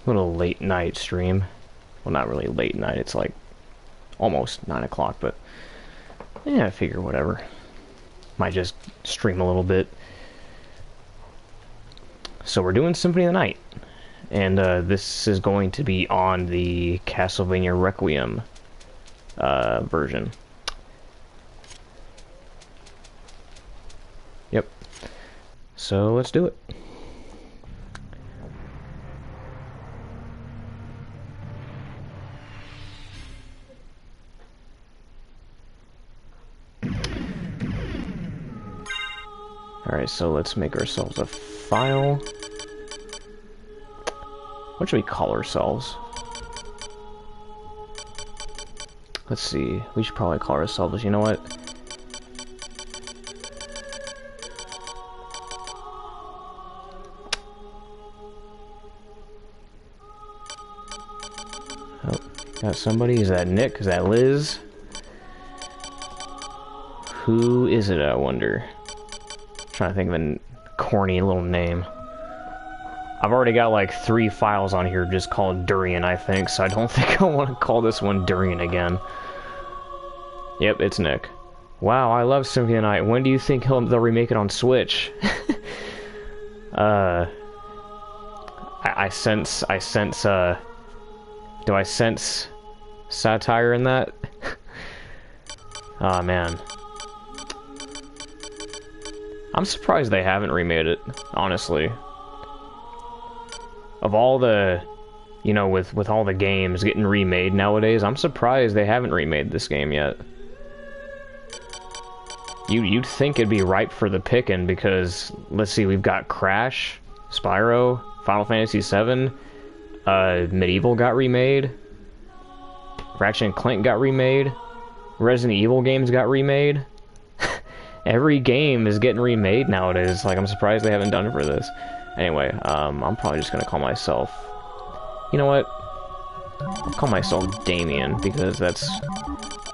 Little late night stream. Well, not really late night. It's like almost 9 o'clock, but yeah, I figure whatever. Might just stream a little bit. So we're doing Symphony of the Night, and this is going to be on the Castlevania Requiem version. Yep. So let's do it. Alright, so let's make ourselves a file. What should we call ourselves? Let's see. We should probably call ourselves, you know what? Oh, got somebody? Is that Nick? Is that Liz? Who is it, I wonder? Trying to think of a corny little name. I've already got like 3 files on here just called Durian, I think, so I don't think I want to call this one Durian again. Yep, it's Nick. Wow, I love Symphony of the Night. When do you think they'll remake it on Switch? I sense, do I sense satire in that? Oh man. I'm surprised they haven't remade it, honestly. Of all the, you know, with all the games getting remade nowadays, I'm surprised they haven't remade this game yet. You'd think it'd be ripe for the picking because, let's see, we've got Crash, Spyro, Final Fantasy VII, Medieval got remade, Ratchet and Clank got remade, Resident Evil games got remade. Every game is getting remade nowadays. Like, I'm surprised they haven't done it for this. Anyway, I'm probably just gonna call myself... You know what? I'll call myself Damien, because that's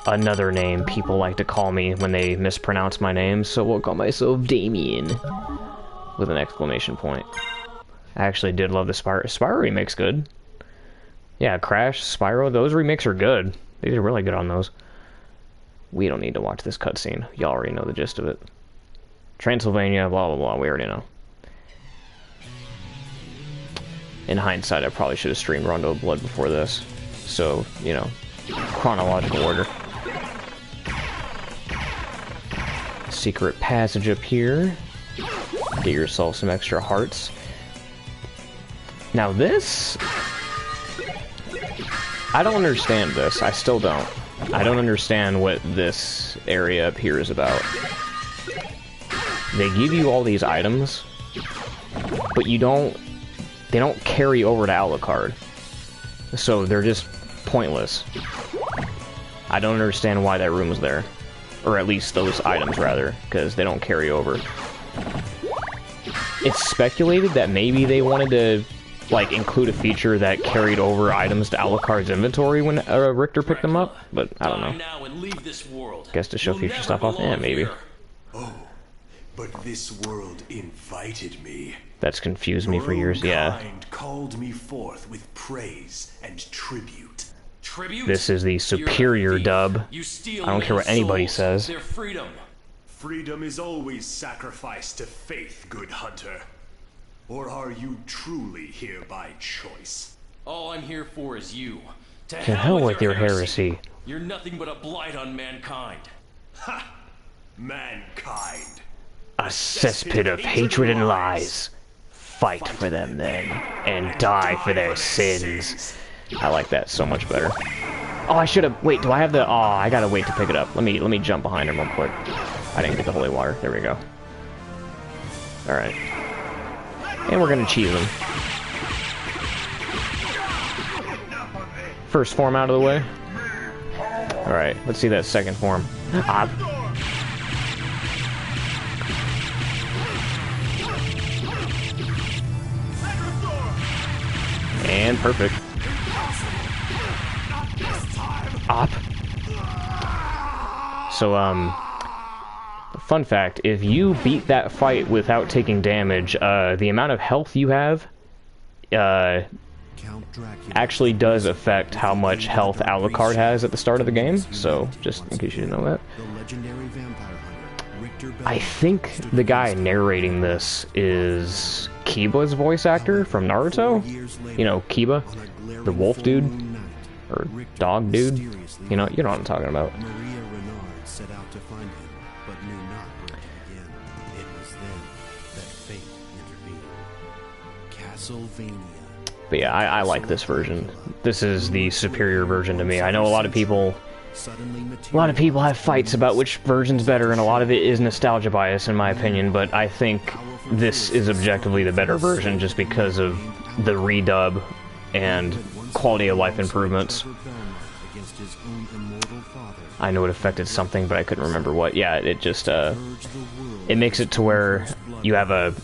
another name people like to call me when they mispronounce my name, so we'll call myself Damien. With an exclamation point. I actually did love the Spyro remake's good. Yeah, Crash, Spyro, those remakes are good. They did really good on those. We don't need to watch this cutscene. Y'all already know the gist of it. Transylvania, blah blah blah, we already know. In hindsight, I probably should have streamed Rondo of Blood before this. So, you know, chronological order. Secret passage up here. Get yourself some extra hearts. Now this... I don't understand this. I still don't. I don't understand what this area up here is about. They give you all these items, but you don't... They don't carry over to Alucard. So they're just pointless. I don't understand why that room was there. Or at least those items, rather, because they don't carry over. It's speculated that maybe they wanted to, like, include a feature that carried over items to Alucard's inventory when Richter picked them up, but I don't know. Guess to show future stuff off? Yeah, maybe. Oh, but this world invited me. That's confused me for years, yeah. Called me forth with praise and tribute. This is the superior dub. I don't care what anybody says. Freedom is always sacrificed to faith, good hunter. Or are you truly here by choice? All I'm here for is you. To hell with your heresy. You're nothing but a blight on mankind. Ha! Mankind. A cesspit of hatred and lies. Fight for them then, and die for their sins. I like that so much better. Oh, I should have... Wait, do I have the... Oh, I gotta wait to pick it up. Let me jump behind him real quick. I didn't get the holy water. There we go. Alright. And we're gonna cheese him. First form out of the way. Alright, let's see that second form. Ah. And perfect. Op. So, fun fact, if you beat that fight without taking damage, the amount of health you have, actually does affect how much health Alucard has at the start of the game, so just in case you didn't know that. I think the guy narrating this is Kiba's voice actor from Naruto. You know, Kiba, the wolf dude, or dog dude. You know what I'm talking about. But yeah, I like this version. This is the superior version to me. I know a lot of people have fights about which version's better, and a lot of it is nostalgia bias, in my opinion, but I think this is objectively the better version just because of the redub and quality of life improvements. I know it affected something, but I couldn't remember what. Yeah, it just, it makes it to where you have a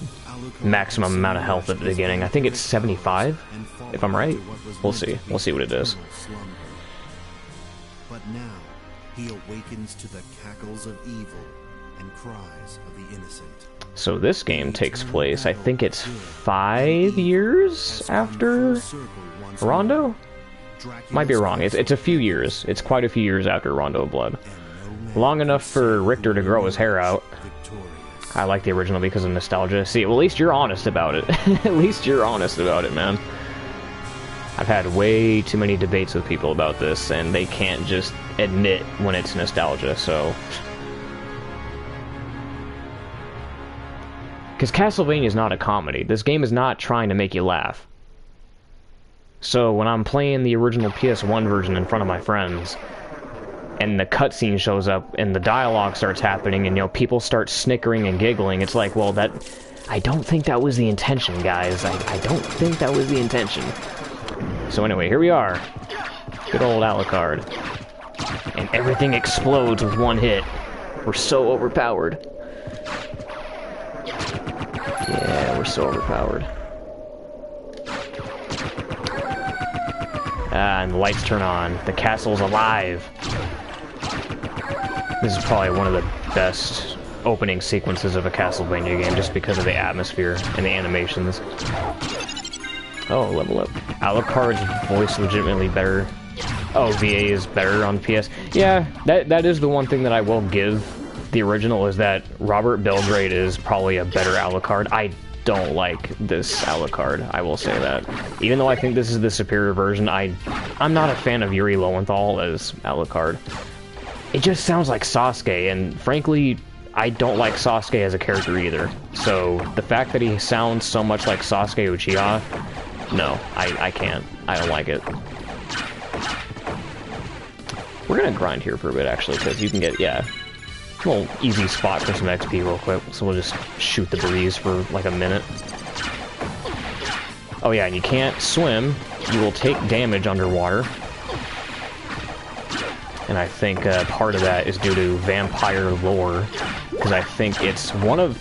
maximum amount of health at the beginning. I think it's 75, if I'm right. We'll see. We'll see what it is. But now he awakens to the cackles of evil and cries of the innocent. So this game takes place, I think it's 5 years after Rondo? Might be wrong. It's a few years. It's quite a few years after Rondo of Blood. Long enough for Richter to grow his hair out. I like the original because of nostalgia. See, well, at least you're honest about it. At least you're honest about it, man. I've had way too many debates with people about this, and they can't just admit when it's nostalgia, so... Because Castlevania is not a comedy. This game is not trying to make you laugh. So when I'm playing the original PS1 version in front of my friends, and the cutscene shows up, and the dialogue starts happening, and, you know, people start snickering and giggling, it's like, well, that... I don't think that was the intention, guys. I don't think that was the intention. So anyway, here we are. Good old Alucard. And everything explodes with one hit. We're so overpowered. Yeah, we're so overpowered. And the lights turn on. The castle's alive. This is probably one of the best opening sequences of a Castlevania game, just because of the atmosphere and the animations. Oh, level up. Alucard's voice legitimately better. Oh, VA is better on PS. Yeah, that is the one thing that I will give the original, is that Robert Belgrade is probably a better Alucard. I don't like this Alucard, I will say that. Even though I think this is the superior version, I'm not a fan of Yuri Lowenthal as Alucard. It just sounds like Sasuke, and frankly, I don't like Sasuke as a character either. So, the fact that he sounds so much like Sasuke Uchiha, no, I can't. I don't like it. We're gonna grind here for a bit, actually, because you can get, yeah, a little easy spot for some XP real quick. So we'll just shoot the breeze for like a minute. Oh yeah, and you can't swim. You will take damage underwater. And I think part of that is due to vampire lore, because I think it's one of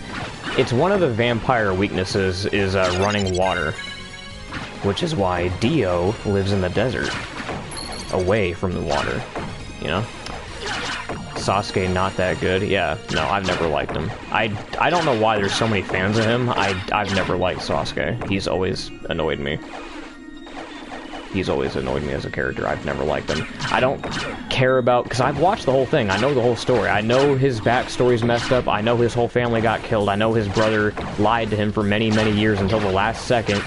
the vampire weaknesses is running water, which is why Dio lives in the desert, away from the water. You know, Sasuke not that good. Yeah, no, I've never liked him. I don't know why there's so many fans of him. I've never liked Sasuke. He's always annoyed me. He's always annoyed me as a character. I've never liked him. I don't care about... Because I've watched the whole thing. I know the whole story. I know his backstory's messed up. I know his whole family got killed. I know his brother lied to him for many, many years until the last second.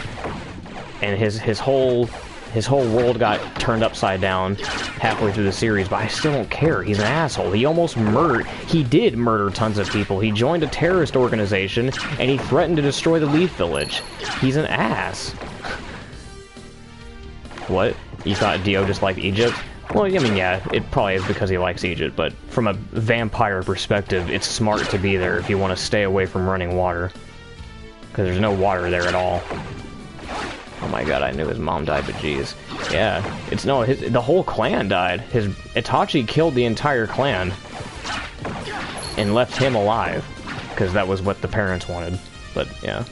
And his whole world got turned upside down halfway through the series. But I still don't care. He's an asshole. He almost murdered... He did murder tons of people. He joined a terrorist organization, and he threatened to destroy the Leaf Village. He's an ass. What? You thought Dio just liked Egypt? Well, I mean, yeah, it probably is because he likes Egypt, but from a vampire perspective, it's smart to be there if you want to stay away from running water. Because there's no water there at all. Oh my god, I knew his mom died, but jeez. Yeah, it's no, the whole clan died. Itachi killed the entire clan. And left him alive. Because that was what the parents wanted. But, yeah.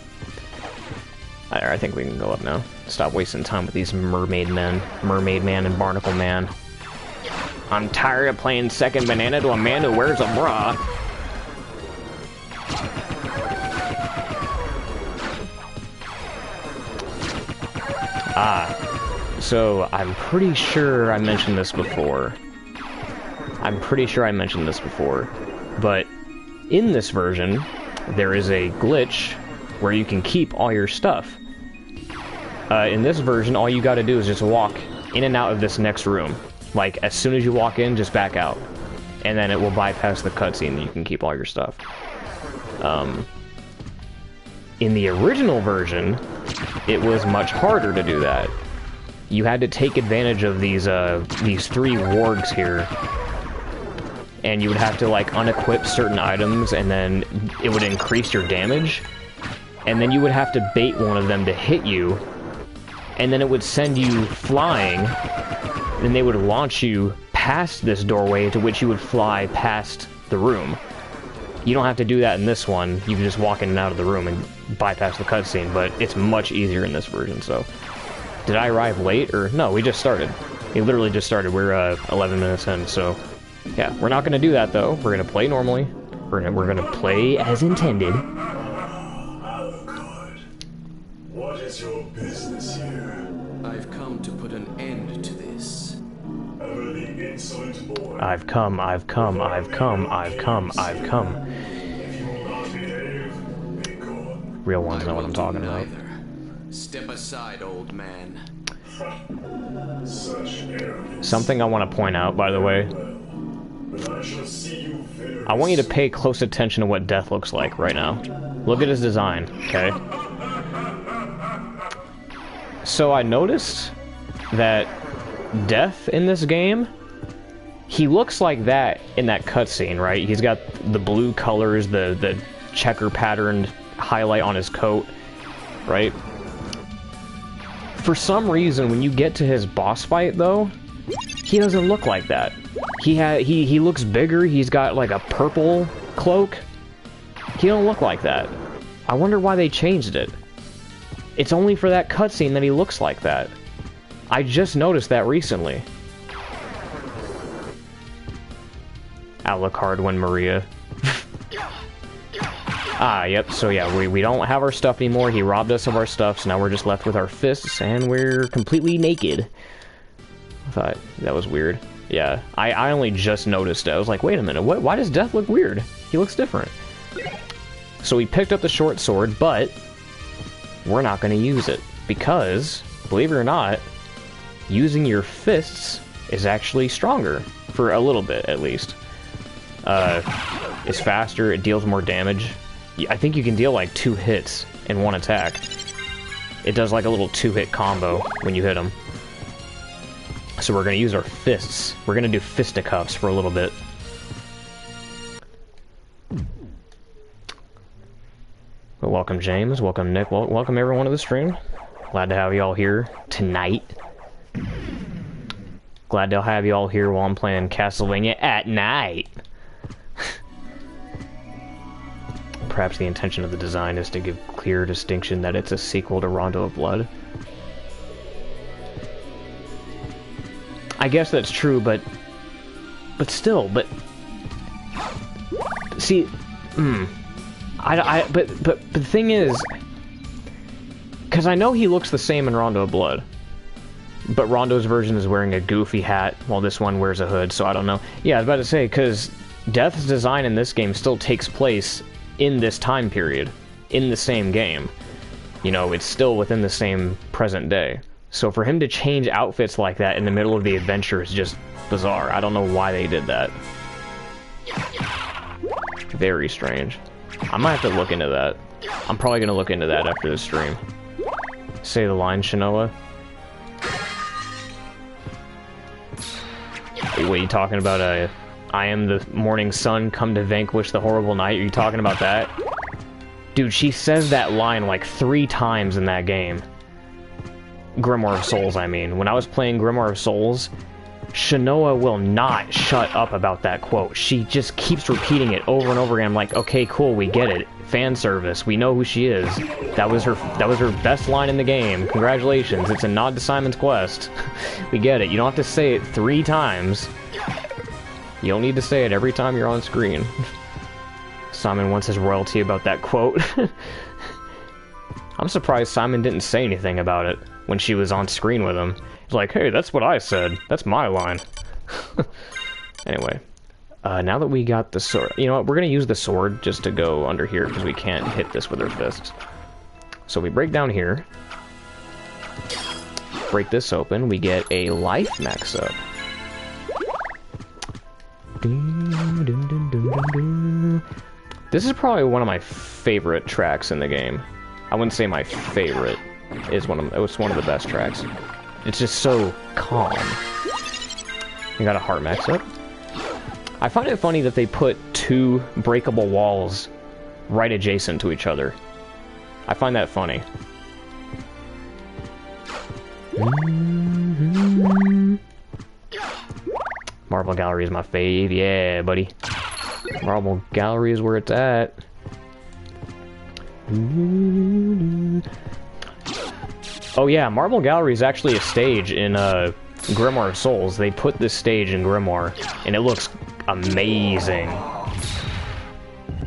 I think we can go up now. Stop wasting time with these mermaid men. Mermaid man and barnacle man. I'm tired of playing second banana to a man who wears a bra. So I'm pretty sure I mentioned this before. But in this version, there is a glitch where you can keep all your stuff. In this version, all you gotta do is just walk in and out of this next room. Like, as soon as you walk in, just back out. And then it will bypass the cutscene and you can keep all your stuff. In the original version, it was much harder to do that. You had to take advantage of these 3 wargs here. And you would have to, like, unequip certain items, and then it would increase your damage. And then you would have to bait one of them to hit you. And then it would send you flying. And they would launch you past this doorway, to which you would fly past the room. You don't have to do that in this one. You can just walk in and out of the room and bypass the cutscene, but it's much easier in this version, so... Did I arrive late, or... No, we just started. We literally just started. We're 11 minutes in, so... Yeah, we're not gonna do that, though. We're gonna play normally. We're gonna play as intended. Alucard, what is your business here? I've come to put an end to this. Ever the insolent boy? I've come. If you will not behave, be gone. Real ones I know what will I'm do talking about. neither. Step aside, old man. Such arrogance. Something I want to point out, by the way. But I shall see you very I want you to pay close attention to what Death looks like right now. Look at his design, okay? So I noticed that Death in this game, he looks like that in that cutscene, right? He's got the blue colors, the checker patterned highlight on his coat, right? For some reason, when you get to his boss fight, though, he doesn't look like that. He looks bigger. He's got like a purple cloak. He don't look like that. I wonder why they changed it. It's only for that cutscene that he looks like that. I just noticed that recently. Alucard when Maria. Yep, so yeah, we don't have our stuff anymore. He robbed us of our stuff, so now we're just left with our fists, and we're completely naked. I thought that was weird. Yeah, I only just noticed it. I was like, wait a minute, why does Death look weird? He looks different. So we picked up the short sword, but we're not going to use it, because, believe it or not, using your fists is actually stronger, for a little bit, at least. It's faster, it deals more damage. I think you can deal like 2 hits in one attack. It does like a little 2-hit combo when you hit them. So we're going to use our fists. We're going to do fisticuffs for a little bit. Well, welcome James, welcome Nick, welcome everyone to the stream. Glad to have you all here tonight. Glad to have you all here while I'm playing Castlevania at night. Perhaps the intention of the design is to give clear distinction that it's a sequel to Rondo of Blood. I guess that's true, but still, see, but the thing is, because I know he looks the same in Rondo of Blood, but Rondo's version is wearing a goofy hat, while this one wears a hood, so I don't know. Yeah, I was about to say, because Death's design in this game still takes place in this time period, in the same game. You know, it's still within the same present day. So for him to change outfits like that in the middle of the adventure is just bizarre. I don't know why they did that. Very strange. I might have to look into that. I'm probably going to look into that after the stream. Say the line, Shinoa. Wait, what are you talking about? I am the morning sun, come to vanquish the horrible night. Are you talking about that? Dude, she says that line like 3 times in that game. Grimoire of Souls, I mean. When I was playing Grimoire of Souls, Shinoa will not shut up about that quote. She just keeps repeating it over and over again. I'm like, okay, cool, we get it. Fan service. We know who she is. That was her best line in the game. Congratulations. It's a nod to Simon's Quest. We get it. You don't have to say it 3 times. You don't need to say it every time you're on screen. Simon wants his royalty about that quote. I'm surprised Simon didn't say anything about it. when she was on screen with him. He's like, hey, that's what I said. That's my line. Anyway, now that we got the sword, you know what? We're gonna use the sword just to go under here because we can't hit this with our fists. So we break down here, break this open, we get a life max up. This is probably one of my favorite tracks in the game. I wouldn't say my favorite. It's one of the best tracks. It's just so calm. You got a heart max up. I find it funny that they put two breakable walls right adjacent to each other. I find that funny. Marble Gallery is my fave. Yeah, buddy. Marble Gallery is where it's at. Oh yeah, Marble Gallery is actually a stage in Grimoire of Souls. They put this stage in Grimoire, and it looks amazing.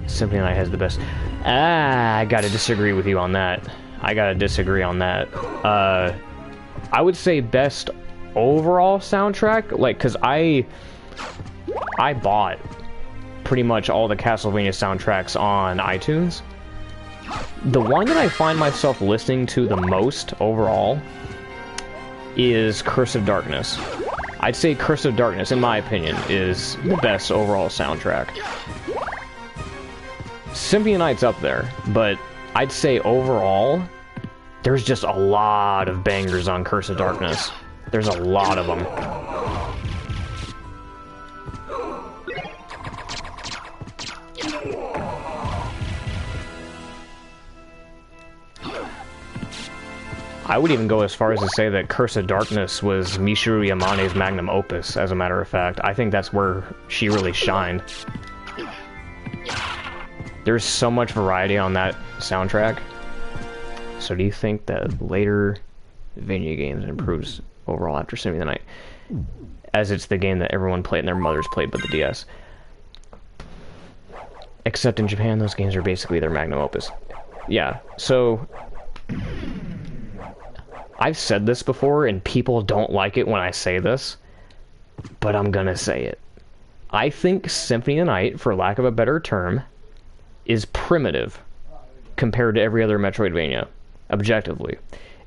Symphony Night has the best. I gotta disagree with you on that. I would say best overall soundtrack, like, cause I bought pretty much all the Castlevania soundtracks on iTunes. The one that I find myself listening to the most overall is Curse of Darkness. I'd say Curse of Darkness, in my opinion, is the best overall soundtrack. Symphony Night's up there, but I'd say overall, there's just a lot of bangers on Curse of Darkness. There's a lot of them. I would even go as far as to say that Curse of Darkness was Michiru Yamane's magnum opus, as a matter of fact. I think that's where she really shined. There's so much variety on that soundtrack. So do you think that later Castlevania games improves overall after Symphony of the Night? As it's the game that everyone played and their mothers played but the DS. Except in Japan, those games are basically their magnum opus. Yeah, so I've said this before, and people don't like it when I say this, but I'm gonna say it. I think Symphony of the Night, for lack of a better term, is primitive compared to every other Metroidvania, objectively,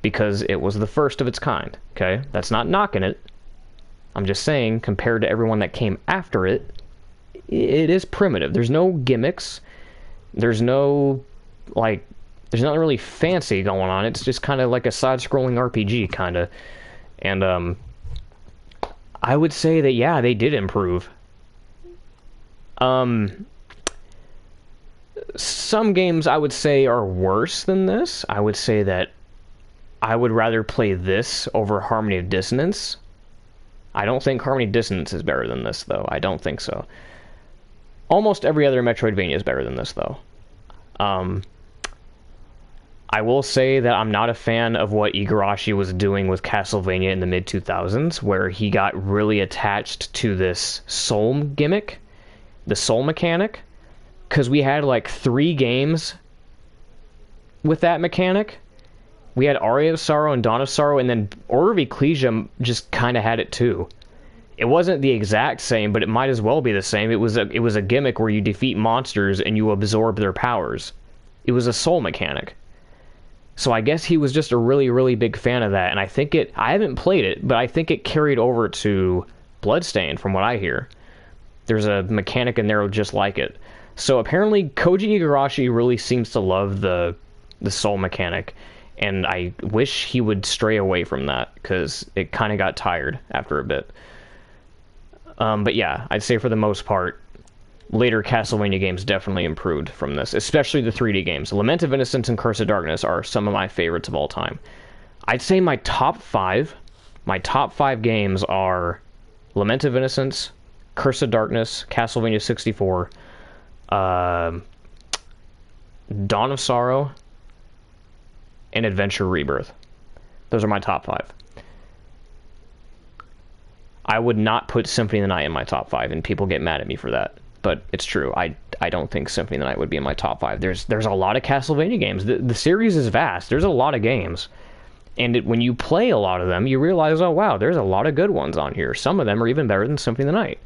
because it was the first of its kind, okay? That's not knocking it. I'm just saying, compared to everyone that came after it, it is primitive. There's no gimmicks. There's no, like, there's nothing really fancy going on. It's just kind of like a side-scrolling RPG, kind of. And, I would say that, yeah, they did improve. Some games I would say are worse than this. I would say that I would rather play this over Harmony of Dissonance. I don't think Harmony of Dissonance is better than this, though. I don't think so. Almost every other Metroidvania is better than this, though. I will say that I'm not a fan of what Igarashi was doing with Castlevania in the mid-2000s, where he got really attached to this soul gimmick, the soul mechanic, because we had like 3 games with that mechanic. We had Aria of Sorrow and Dawn of Sorrow, and then Order of Ecclesia just kind of had it too. It wasn't the exact same, but it might as well be the same. It was a gimmick where you defeat monsters and you absorb their powers. It was a soul mechanic. So I guess he was just a really, really big fan of that, and I haven't played it, but I think it carried over to Bloodstained, from what I hear. There's a mechanic in there just like it. So apparently Koji Igarashi really seems to love the soul mechanic, and I wish he would stray away from that, because it kind of got tired after a bit. But yeah, I'd say for the most part, later Castlevania games definitely improved from this, especially the 3D games. Lament of Innocence and Curse of Darkness are some of my favorites of all time. I'd say my top 5 games are Lament of Innocence, Curse of Darkness, Castlevania 64, Dawn of Sorrow, and Adventure Rebirth. Those are my top 5. I would not put Symphony of the Night in my top 5, and people get mad at me for that. But it's true. I don't think Symphony of the Night would be in my top 5. There's a lot of Castlevania games. The series is vast. There's a lot of games. And when you play a lot of them, you realize, oh wow, there's a lot of good ones on here. Some of them are even better than Symphony of the Night.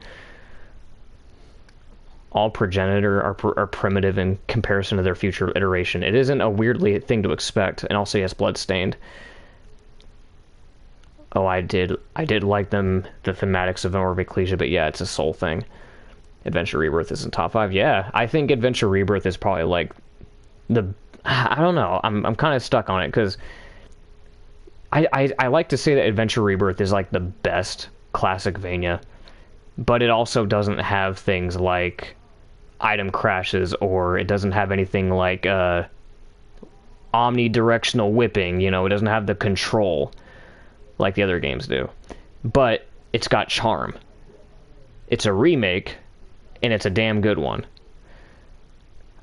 All progenitor are primitive in comparison to their future iteration. It isn't a weirdly thing to expect, and also yes, Bloodstained. Oh, I did like them, the thematics of them are cliche, but yeah, it's a soul thing. Adventure Rebirth is in top 5. Yeah, I think Adventure Rebirth is probably like I don't know. I'm kind of stuck on it because I like to say that Adventure Rebirth is like the best Classicvania, but it also doesn't have things like item crashes, or it doesn't have anything like omnidirectional whipping. You know, it doesn't have the control like the other games do, but it's got charm. It's a remake, and it's a damn good one.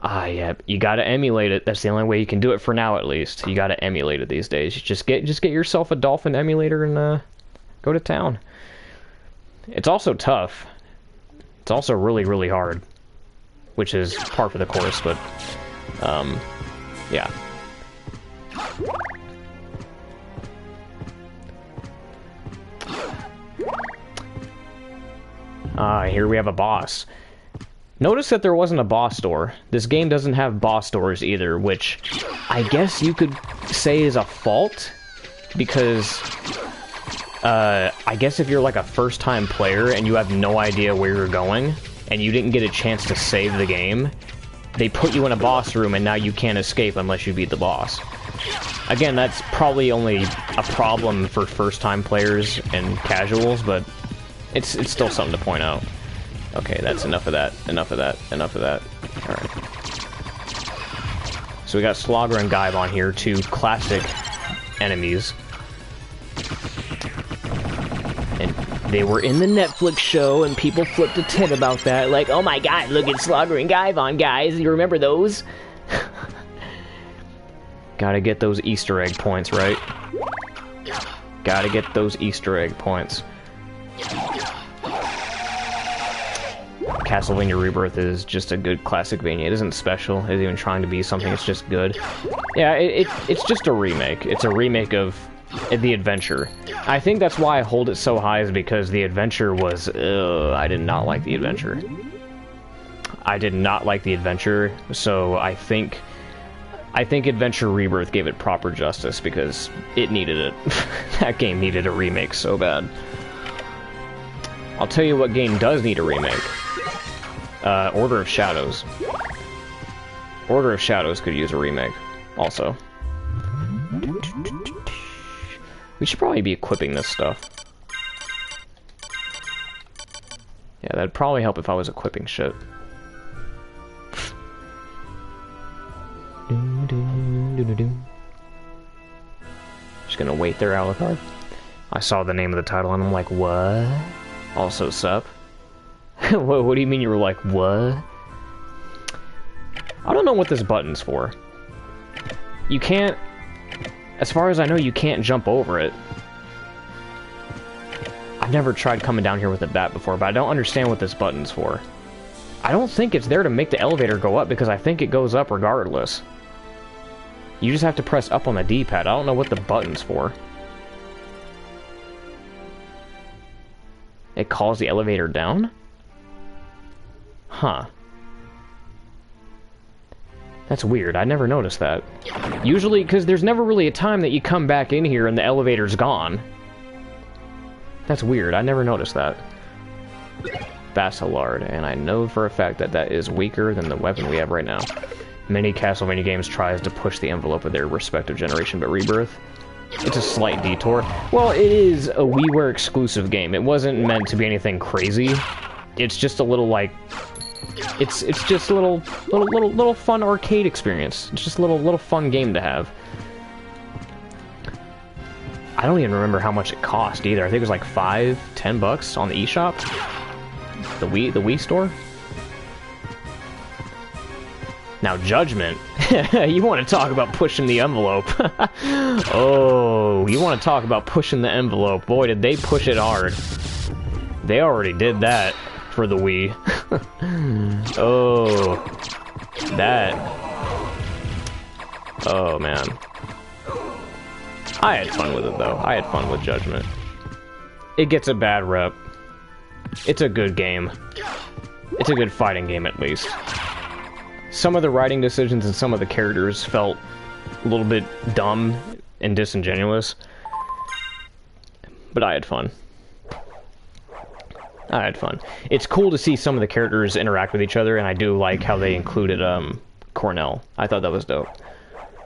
Yeah, you gotta emulate it. That's the only way you can do it for now, at least. You gotta emulate it these days. Just get yourself a Dolphin emulator and go to town. It's also tough. It's also really, really hard, which is par for the course, but yeah. Here we have a boss. Notice that there wasn't a boss door. This game doesn't have boss doors either, which I guess you could say is a fault, because I guess if you're like a first-time player and you have no idea where you're going, and you didn't get a chance to save the game, they put you in a boss room and now you can't escape unless you beat the boss. Again, that's probably only a problem for first-time players and casuals, but it's still something to point out. Okay, that's enough of that, enough of that, enough of that. Alright. So we got Slogger and Gaibon here, two classic enemies. And they were in the Netflix show, and people flipped a tit about that, like, oh my god, look at Slogger and Gaibon, guys, you remember those? Gotta get those Easter egg points, right? Gotta get those Easter egg points. Castlevania Rebirth is just a good Classicvania. It isn't special. It isn't even trying to be something. It's just good. Yeah, it's just a remake. It's a remake of The Adventure. I think that's why I hold it so high, is because The Adventure was... I did not like The Adventure. I did not like The Adventure, so I think Adventure Rebirth gave it proper justice, because it needed it. That game needed a remake so bad. I'll tell you what game does need a remake. Order of Shadows. Order of Shadows could use a remake, also. We should probably be equipping this stuff. Yeah, that'd probably help if I was equipping shit. Just gonna wait there, Alucard. I saw the name of the title and I'm like, what? Also, sup? What do you mean you were like, what? I don't know what this button's for. You can't... As far as I know, you can't jump over it. I've never tried coming down here with a bat before, but I don't understand what this button's for. I don't think it's there to make the elevator go up, because I think it goes up regardless. You just have to press up on the D-pad. I don't know what the button's for. It calls the elevator down? Huh. That's weird. I never noticed that. Usually, because there's never really a time that you come back in here and the elevator's gone. That's weird. I never noticed that. Basilard, and I know for a fact that that is weaker than the weapon we have right now. Many Castlevania games tries to push the envelope of their respective generation, but Rebirth, it's a slight detour. Well, it is a WiiWare exclusive game. It wasn't meant to be anything crazy. It's just a little, like... It's just a little fun arcade experience. It's just a little fun game to have. I don't even remember how much it cost either. I think it was like $5-10 on the eShop. The Wii store. Now Judgment. You want to talk about pushing the envelope? Oh, you want to talk about pushing the envelope? Boy, did they push it hard. They already did that for the Wii. Oh, that. Oh man. I had fun with it, though. I had fun with Judgment. It gets a bad rep. It's a good game. It's a good fighting game, at least. Some of the writing decisions and some of the characters felt a little bit dumb and disingenuous. But I had fun. I had fun. It's cool to see some of the characters interact with each other, and I do like how they included Cornell. I thought that was dope.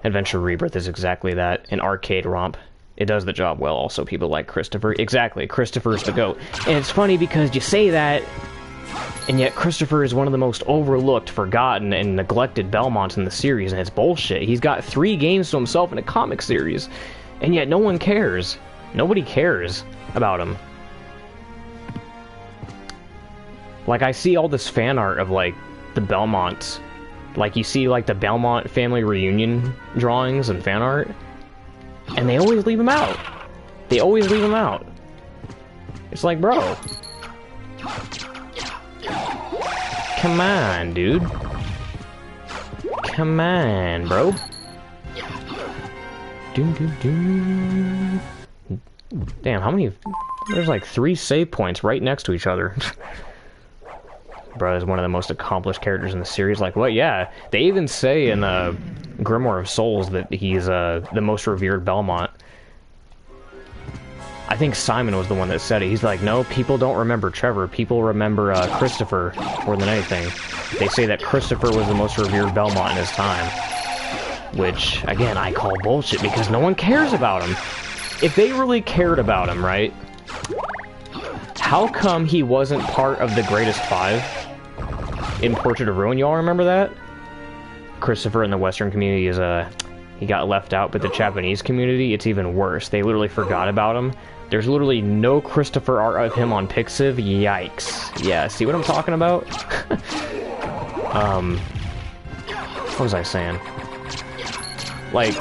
Adventure Rebirth is exactly that. An arcade romp. It does the job well. Also, people like Christopher. Exactly. Christopher's the GOAT. And it's funny because you say that, and yet Christopher is one of the most overlooked, forgotten, and neglected Belmonts in the series, and it's bullshit. He's got 3 games to himself in a comic series, and yet no one cares. Nobody cares about him. Like, I see all this fan art of, like, the Belmonts. Like, you see, like, the Belmont family reunion drawings and fan art, and they always leave him out. They always leave him out. It's like, bro. Come on, dude. Come on, bro. Damn, how many... There's like 3 save points right next to each other. Bro is one of the most accomplished characters in the series. Like, what? Yeah. They even say in Grimoire of Souls that he's the most revered Belmont. I think Simon was the one that said it. He's like, no, people don't remember Trevor. People remember Christopher more than anything. They say that Christopher was the most revered Belmont in his time. Which, again, I call bullshit because no one cares about him. If they really cared about him, right? How come he wasn't part of the Greatest 5 in Portrait of Ruin? Y'all remember that? Christopher in the Western community is he got left out, but the Japanese community, it's even worse. They literally forgot about him. There's literally no Christopher art of him on Pixiv. Yikes. Yeah, see what I'm talking about? What was I saying? Like...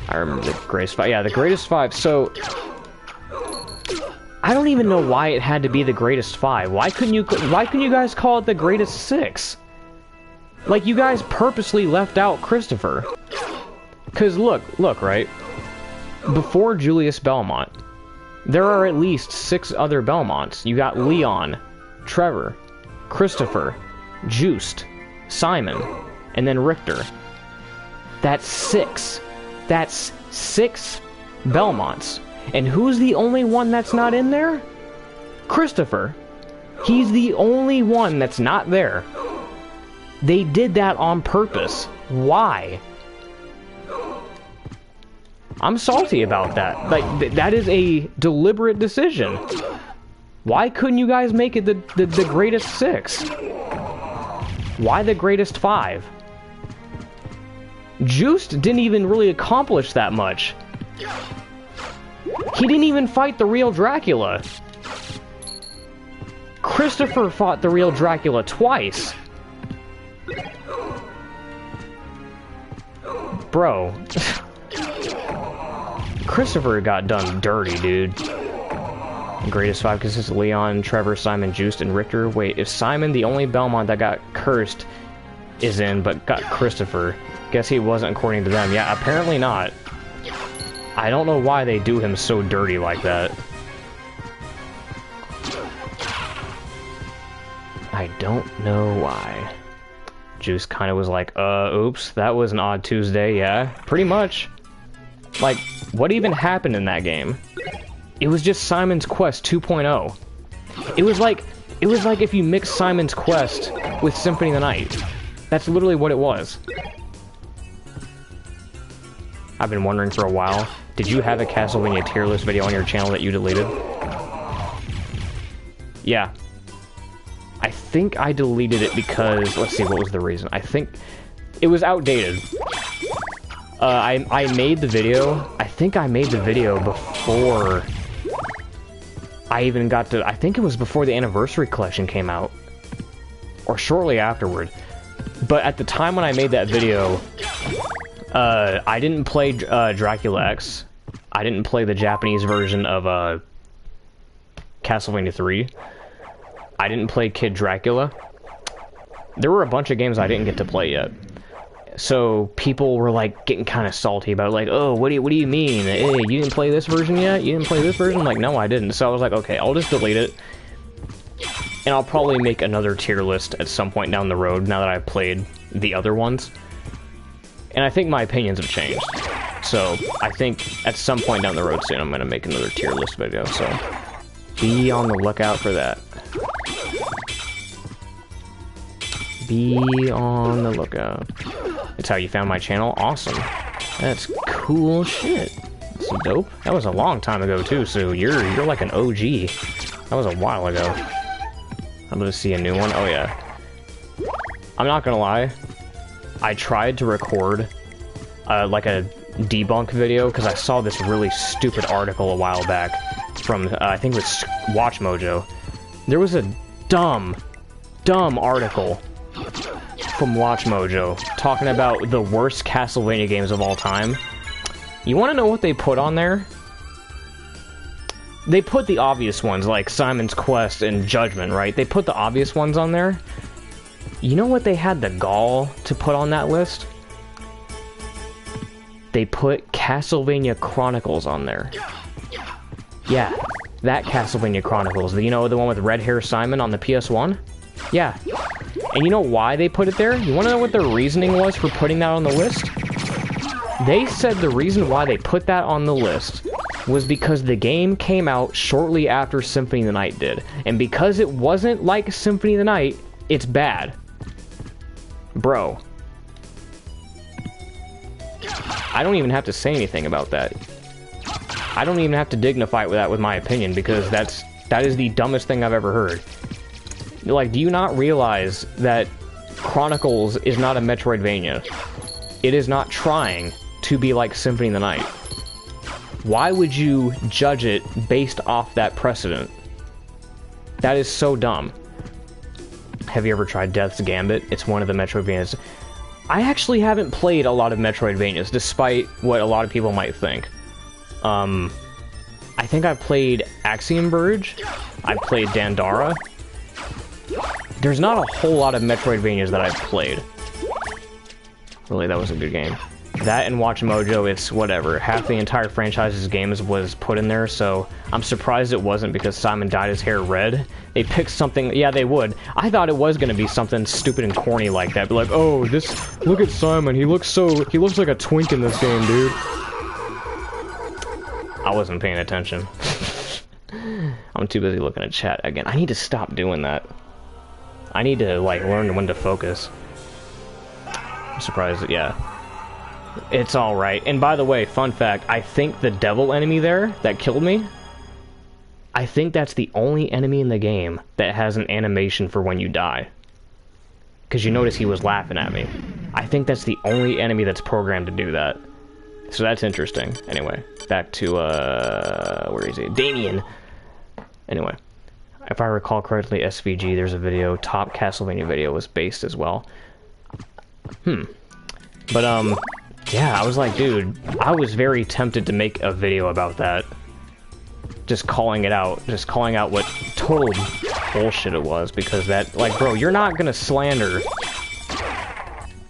I remember the Greatest 5. Yeah, the Greatest 5. So... I don't even know why it had to be the Greatest 5. Why couldn't you guys call it the Greatest 6? Like, you guys purposely left out Christopher. Because look, right? Before Julius Belmont, there are at least 6 other Belmonts. You got Leon, Trevor, Christopher, Just, Simon, and then Richter. That's 6. That's 6 Belmonts. And who's the only one that's not in there? Christopher. He's the only one that's not there. They did that on purpose. Why? I'm salty about that. Like, that is a deliberate decision. Why couldn't you guys make it the Greatest 6? Why the Greatest 5? Just didn't even really accomplish that much. He didn't even fight the real Dracula. Christopher fought the real Dracula twice. Bro. Christopher got done dirty, dude. Greatest 5 consists of Leon, Trevor, Simon, Just, and Richter. Wait, if Simon, the only Belmont that got cursed, is in, but got Christopher, guess he wasn't according to them. Yeah, apparently not. I don't know why they do him so dirty like that. I don't know why. Juice kind of was like, oops, that was an odd Tuesday, yeah. Pretty much. Like, what even happened in that game? It was just Simon's Quest 2.0. It was like if you mixed Simon's Quest with Symphony of the Night. That's literally what it was. I've been wondering for a while, did you have a Castlevania tier list video on your channel that you deleted? Yeah. I think I deleted it because, let's see, what was the reason? I think it was outdated. I made the video, I think I made the video before I even got to, I think it was before the Anniversary Collection came out. Or shortly afterward. But at the time when I made that video, I didn't play Dracula X. I didn't play the Japanese version of Castlevania 3. I didn't play Kid Dracula. There were a bunch of games I didn't get to play yet. So people were like getting kind of salty about it, like, oh, what do you mean? Hey, you didn't play this version yet? You didn't play this version? I'm like, no, I didn't. So I was like, okay, I'll just delete it. And I'll probably make another tier list at some point down the road now that I've played the other ones. And I think my opinions have changed. So I think at some point down the road soon I'm going to make another tier list video. So be on the lookout for that. Be on the lookout. That's how you found my channel? Awesome. That's cool shit. That's dope. That was a long time ago too, so you're like an OG. That was a while ago. I'm gonna see a new one. Oh yeah. I'm not gonna lie. I tried to record like a debunk video because I saw this really stupid article a while back from I think it was Watch Mojo. There was a dumb article from Watch Mojo talking about the worst Castlevania games of all time. You want to know what they put on there? They put the obvious ones like Simon's Quest and Judgment, right? They put the obvious ones on there. You know what they had the gall to put on that list? They put Castlevania Chronicles on there. Yeah, that Castlevania Chronicles. You know, the one with red hair Simon on the PS1? Yeah. And you know why they put it there? You want to know what their reasoning was for putting that on the list? They said the reason why they put that on the list was because the game came out shortly after Symphony of the Night did. And because it wasn't like Symphony of the Night, it's bad. Bro. I don't even have to say anything about that. I don't even have to dignify that with my opinion because that is the dumbest thing I've ever heard. Like, do you not realize that Chronicles is not a Metroidvania? It is not trying to be like Symphony of the Night. Why would you judge it based off that precedent? That is so dumb. Have you ever tried Death's Gambit? It's one of the Metroidvanias. I actually haven't played a lot of Metroidvanias, despite what a lot of people might think. I think I've played Axiom Verge. I've played Dandara. There's not a whole lot of Metroidvanias that I've played. Really, that was a good game. That and Watch Mojo, it's whatever. Half the entire franchise's games was put in there, so I'm surprised it wasn't because Simon dyed his hair red. They picked something, yeah, they would. I thought it was gonna be something stupid and corny like that, but like, oh, look at Simon, he looks like a twink in this game, dude. I wasn't paying attention. I'm too busy looking at chat again. I need to stop doing that. I need to, like, learn when to focus. I'm surprised that, yeah. It's alright. And by the way, fun fact, I think the devil enemy there that killed me, I think that's the only enemy in the game that has an animation for when you die. Because you notice he was laughing at me. I think that's the only enemy that's programmed to do that. So that's interesting. Anyway, back to, where is he? Damien! Anyway. If I recall correctly, SVG, there's a video, top Castlevania video was based as well. But, yeah, I was like, dude, I was very tempted to make a video about that. Just calling it out. Just calling out what total bullshit it was, because that, like, bro, you're not gonna slander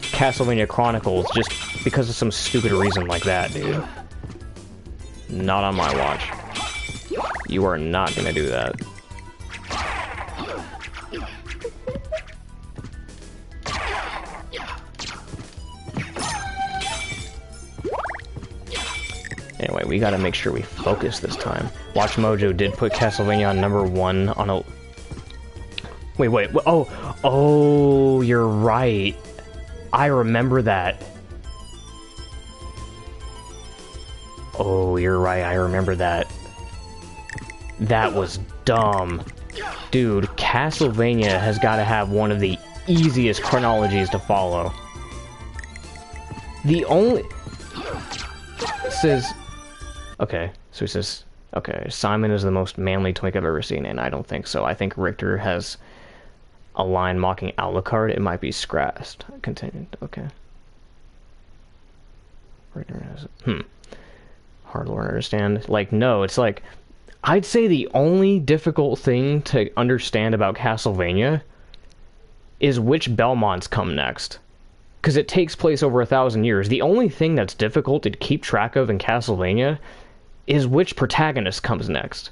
Castlevania Chronicles just because of some stupid reason like that, dude. Not on my watch. You are not gonna do that. Anyway, we gotta make sure we focus this time. Watch Mojo did put Castlevania on #1 on a... Wait, oh, you're right. I remember that. Oh, you're right, I remember that. That was dumb. Dude, Castlevania has gotta have one of the easiest chronologies to follow. The only... It says... Okay, so he says, okay, Simon is the most manly twink I've ever seen, and I don't think so. I think Richter has a line mocking Alucard. It might be scratched. Continued, okay. Richter has... Hard to understand. Like, no, it's like... I'd say the only difficult thing to understand about Castlevania is which Belmonts come next. Because it takes place over 1,000 years. The only thing that's difficult to keep track of in Castlevania is which protagonist comes next.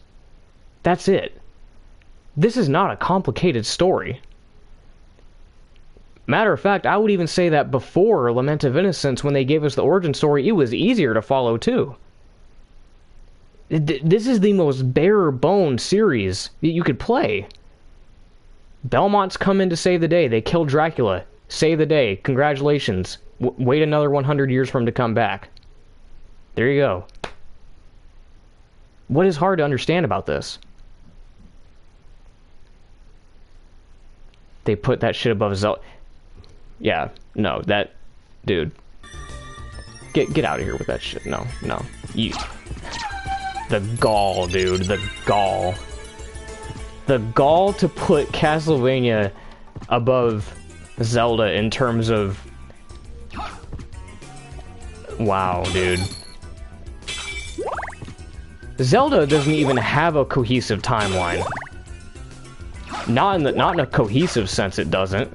That's it. This is not a complicated story. Matter of fact, I would even say that before Lament of Innocence, when they gave us the origin story, it was easier to follow too. This is the most bare-bone series that you could play. Belmonts come in to save the day. They kill Dracula. Save the day. Congratulations. Wait another 100 years for him to come back. There you go. What is hard to understand about this? They put that shit above Zelda. Yeah, no, that... Dude. Get out of here with that shit. No. You... The gall, dude. The gall. The gall to put Castlevania above Zelda in terms of... Wow, dude. Zelda doesn't even have a cohesive timeline. Not in a cohesive sense, it doesn't.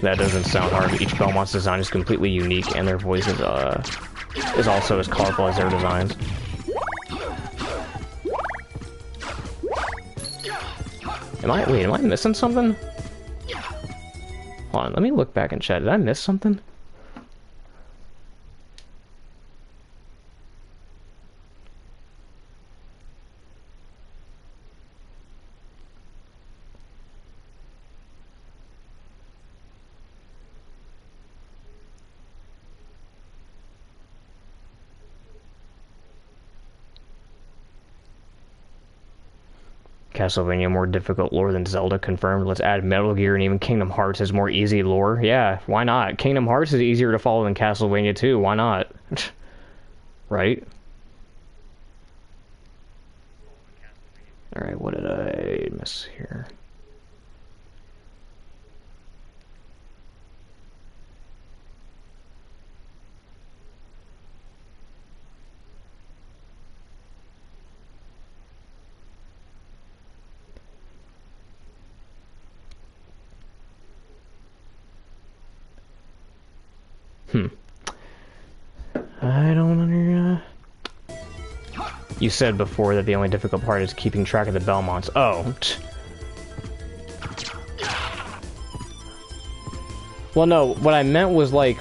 That doesn't sound hard. Each Belmont's design is completely unique, and their voice is also as colorful as their designs. Am I missing something? Hold on, let me look back in chat. Did I miss something? Castlevania more difficult lore than Zelda, confirmed. Let's add Metal Gear, and even Kingdom Hearts has more easy lore. Yeah, why not? Kingdom Hearts is easier to follow than Castlevania too. Why not? Right? Alright, what did I miss here? I don't understand. You said before that the only difficult part is keeping track of the Belmonts. Oh. Well, no, what I meant was like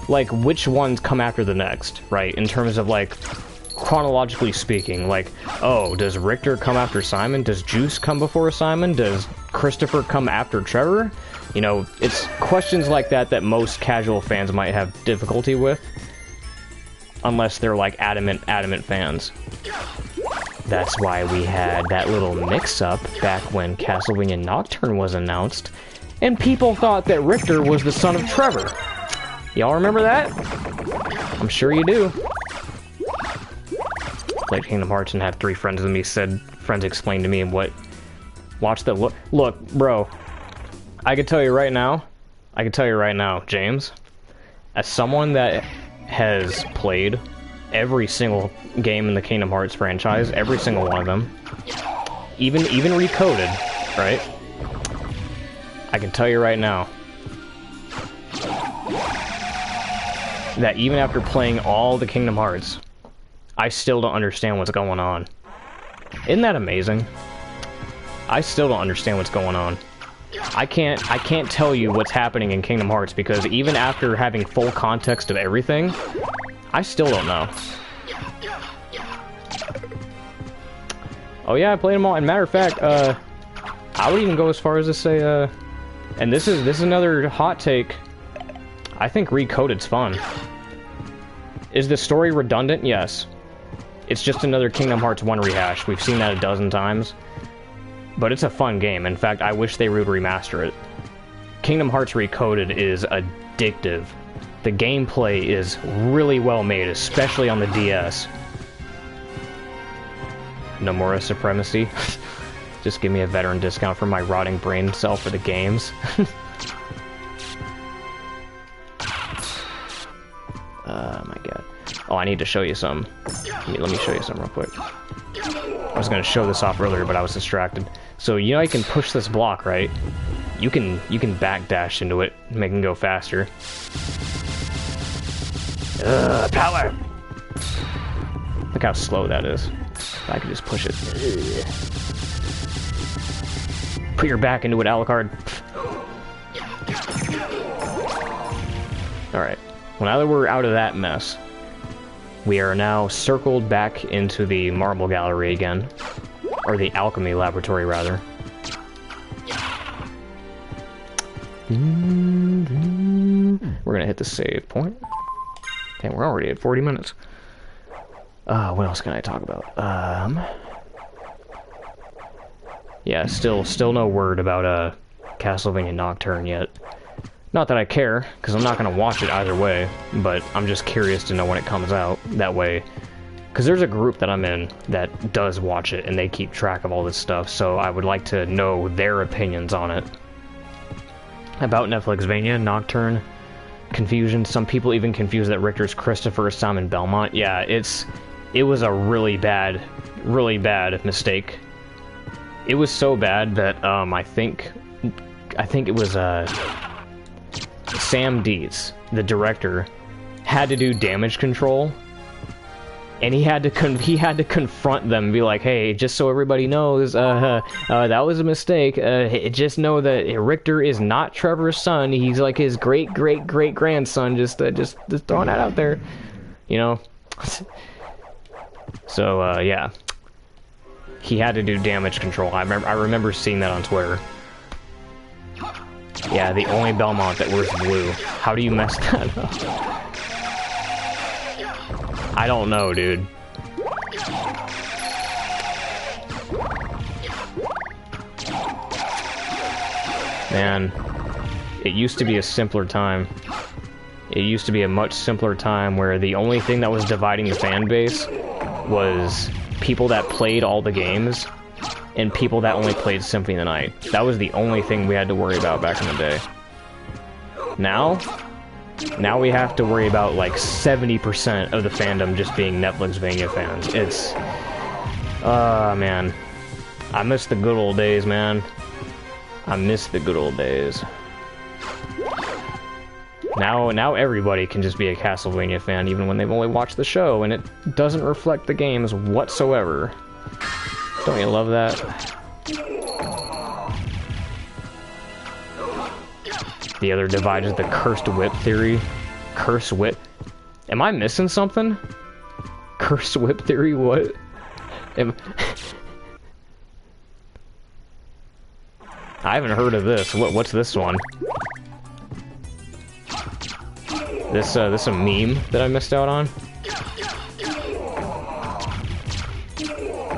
which ones come after the next, right? In terms of like chronologically speaking, like, oh, does Richter come after Simon? Does Juice come before Simon? Does Christopher come after Trevor? You know, it's questions like that that most casual fans might have difficulty with. Unless they're like adamant fans. That's why we had that little mix-up back when Castlevania Nocturne was announced, and people thought that Richter was the son of Trevor. Y'all remember that? I'm sure you do. Played Kingdom Hearts and had 3 friends with me, said friends explained to me what... Watch the... Look, bro. I can tell you right now, James, as someone that has played every single game in the Kingdom Hearts franchise, every single one of them, even Recoded, right? I can tell you right now that even after playing all the Kingdom Hearts, I still don't understand what's going on. Isn't that amazing? I still don't understand what's going on. I can't tell you what's happening in Kingdom Hearts because even after having full context of everything, I still don't know. Oh yeah, I played them all. And matter of fact, I would even go as far as to say, and this is another hot take. I think Recoded's fun. Is the story redundant? Yes. It's just another Kingdom Hearts 1 rehash. We've seen that a dozen times. But it's a fun game. In fact, I wish they would remaster it. Kingdom Hearts Recoded is addictive. The gameplay is really well made, especially on the DS. Nomura Supremacy. Just give me a veteran discount for my rotting brain cell for the games. I need to show you some. Let me show you some real quick. I was gonna show this off earlier, but I was distracted. So you know I can push this block, right? You can backdash into it, make it go faster. Power! Look how slow that is. I can just push it. Put your back into it, Alucard. Alright. Well, now that we're out of that mess, we are now circled back into the Marble Gallery again. Or the Alchemy Laboratory, rather. We're gonna hit the save point. Okay, we're already at 40 minutes. What else can I talk about? Yeah, still no word about Castlevania Nocturne yet. Not that I care, because I'm not gonna watch it either way, but I'm just curious to know when it comes out. That way, because there's a group that I'm in that does watch it, and they keep track of all this stuff, so I would like to know their opinions on it. About Netflixvania, Nocturne, confusion. Some people even confuse that Richter's Christopher is Simon Belmont. Yeah, it was a really bad mistake. It was so bad that I think it was Sam Dietz, the director, had to do damage control, and he had to confront them and be like, hey, just so everybody knows, that was a mistake. Just know that Richter is not Trevor's son. He's like his great-great-great-grandson. Just throwing that out there, you know. So yeah, he had to do damage control. I remember seeing that on Twitter. Yeah, the only Belmont that wears blue. How do you mess that up? I don't know, dude. Man, it used to be a simpler time. It used to be a much simpler time where the only thing that was dividing the fan base was people that played all the games and people that only played Symphony of the Night. That was the only thing we had to worry about back in the day. Now we have to worry about like 70% of the fandom just being Netflixvania fans. It's... man. I miss the good old days, man. I miss the good old days. Now everybody can just be a Castlevania fan even when they've only watched the show, and it doesn't reflect the games whatsoever. Don't you love that? The other divide is the cursed whip theory. Cursed whip? Am I missing something? Cursed whip theory? What? I haven't heard of this. What's this one? This a meme that I missed out on?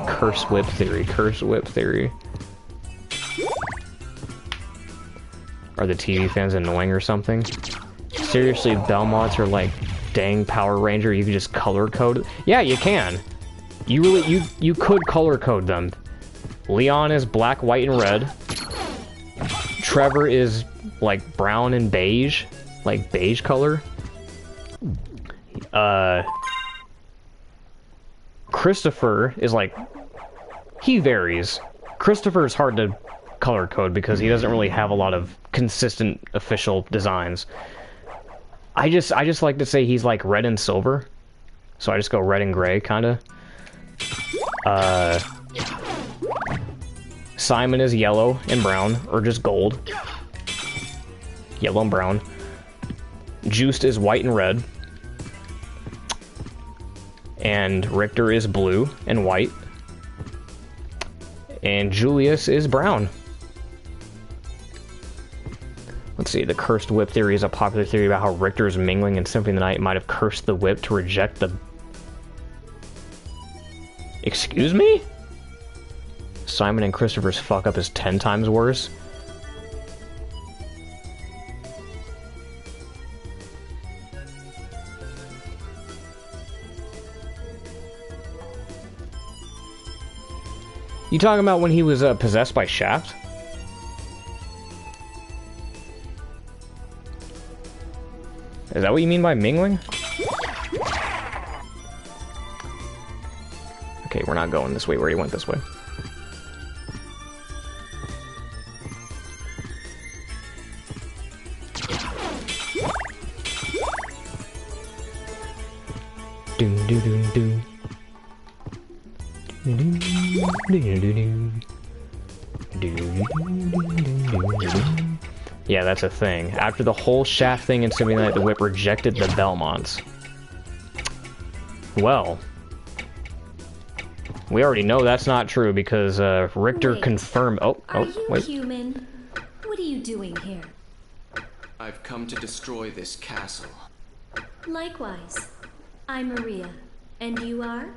Curse whip theory. Curse whip theory. Are the TV fans annoying or something? Seriously, Belmonts are like dang Power Ranger. You can just color code. Yeah, you can. You could color code them. Leon is black, white, and red. Trevor is like brown and beige, like beige color. Christopher is like, he varies. Christopher is hard to color code because he doesn't really have a lot of consistent official designs. I just like to say he's like red and silver, so I just go red and gray, kinda. Simon is yellow and brown, or just gold. Yellow and brown. Juiced is white and red. And Richter is blue and white. And Julius is brown. Let's see, the cursed whip theory is a popular theory about how Richter's mingling in Symphony of the Night might have cursed the whip to reject the... Excuse me? Simon and Christopher's fuck up is 10 times worse? You talking about when he was possessed by Shaft? Is that what you mean by mingling? not going this way. We already went this way. Doom doo doom doom. Yeah, that's a thing. After the whole Shaft thing in Symphony Night, the Whip rejected the Belmonts. Well, we already know that's not true because Richter confirmed. Oh, wait. Are you human? What are you doing here? I've come to destroy this castle. Likewise. I'm Maria. And you are?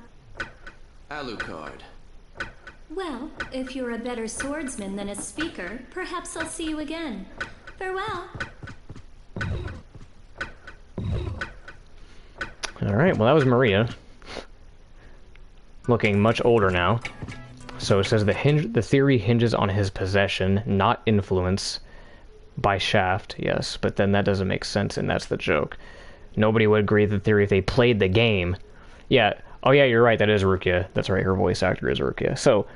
Alucard. Well, if you're a better swordsman than a speaker, perhaps I'll see you again. Farewell. Alright, well that was Maria. Looking much older now. So it says the theory hinges on his possession, not influence, by Shaft. Yes, but then that doesn't make sense, and that's the joke. Nobody would agree with the theory if they played the game. Yeah, oh yeah, you're right, that is Rukia. That's right, her voice actor is Rukia. So,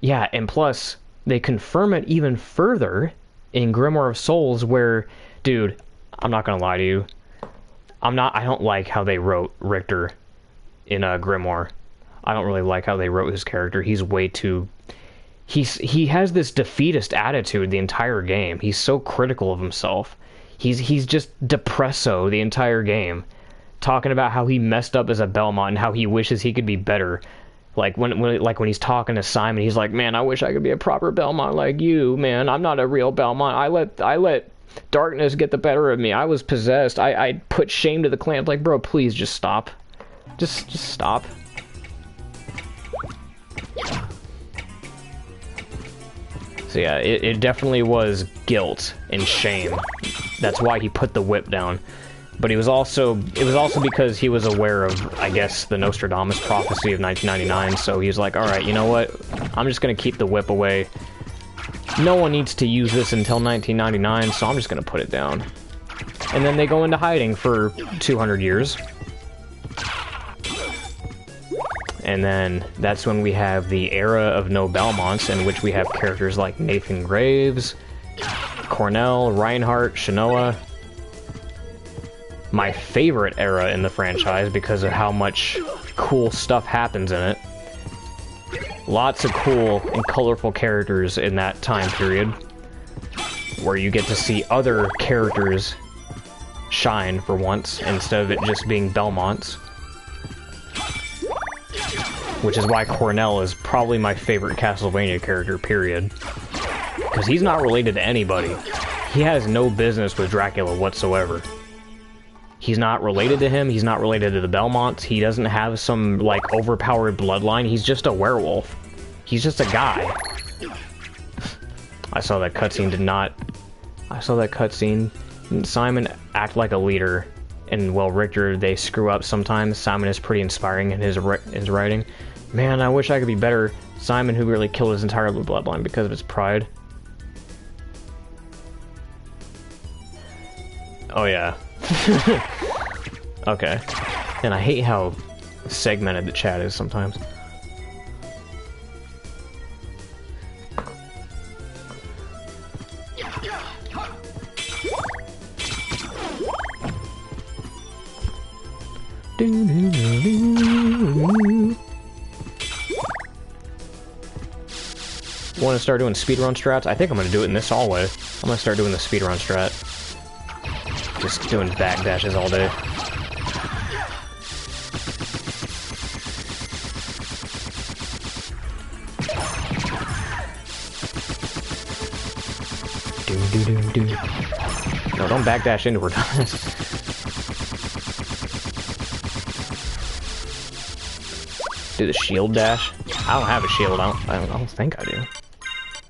yeah, and plus, they confirm it even further in Grimoire of Souls where, dude, I'm not gonna lie to you. I don't like how they wrote Richter in Grimoire. I don't really like how they wrote his character. He's way too... He has this defeatist attitude the entire game. He's so critical of himself. He's just depresso the entire game. Talking about how he messed up as a Belmont and how he wishes he could be better. Like when he's talking to Simon, he's like, "Man, I wish I could be a proper Belmont like you, man. I'm not a real Belmont. I let darkness get the better of me. I was possessed. I put shame to the clan." Like, bro, please just stop. Just stop. So yeah, it definitely was guilt and shame. That's why he put the whip down. But it was also because he was aware of, I guess, the Nostradamus prophecy of 1999, so he was like, alright, you know what? I'm just gonna keep the whip away. No one needs to use this until 1999, so I'm just gonna put it down. And then they go into hiding for 200 years. And then that's when we have the era of no Belmonts, in which we have characters like Nathan Graves, Cornell, Reinhardt, Shinoa. My favorite era in the franchise because of how much cool stuff happens in it. Lots of cool and colorful characters in that time period, where you get to see other characters shine for once, instead of it just being Belmonts. Which is why Cornell is probably my favorite Castlevania character, period. Because he's not related to anybody. He has no business with Dracula whatsoever. He's not related to him, he's not related to the Belmonts, he doesn't have some, like, overpowered bloodline, he's just a werewolf. He's just a guy. I saw that cutscene Simon act like a leader, and while Richter, they screw up sometimes. Simon is pretty inspiring in his writing. Man, I wish I could be better. Simon, who really killed his entire bloodline because of his pride. Oh yeah. Okay. And I hate how segmented the chat is sometimes. Want to start doing speedrun strats? I think I'm going to do it in this hallway. I'm going to start doing the speedrun strat. Just doing backdashes all day. No, don't backdash into her. Do the shield dash? I don't have a shield. I don't think I do.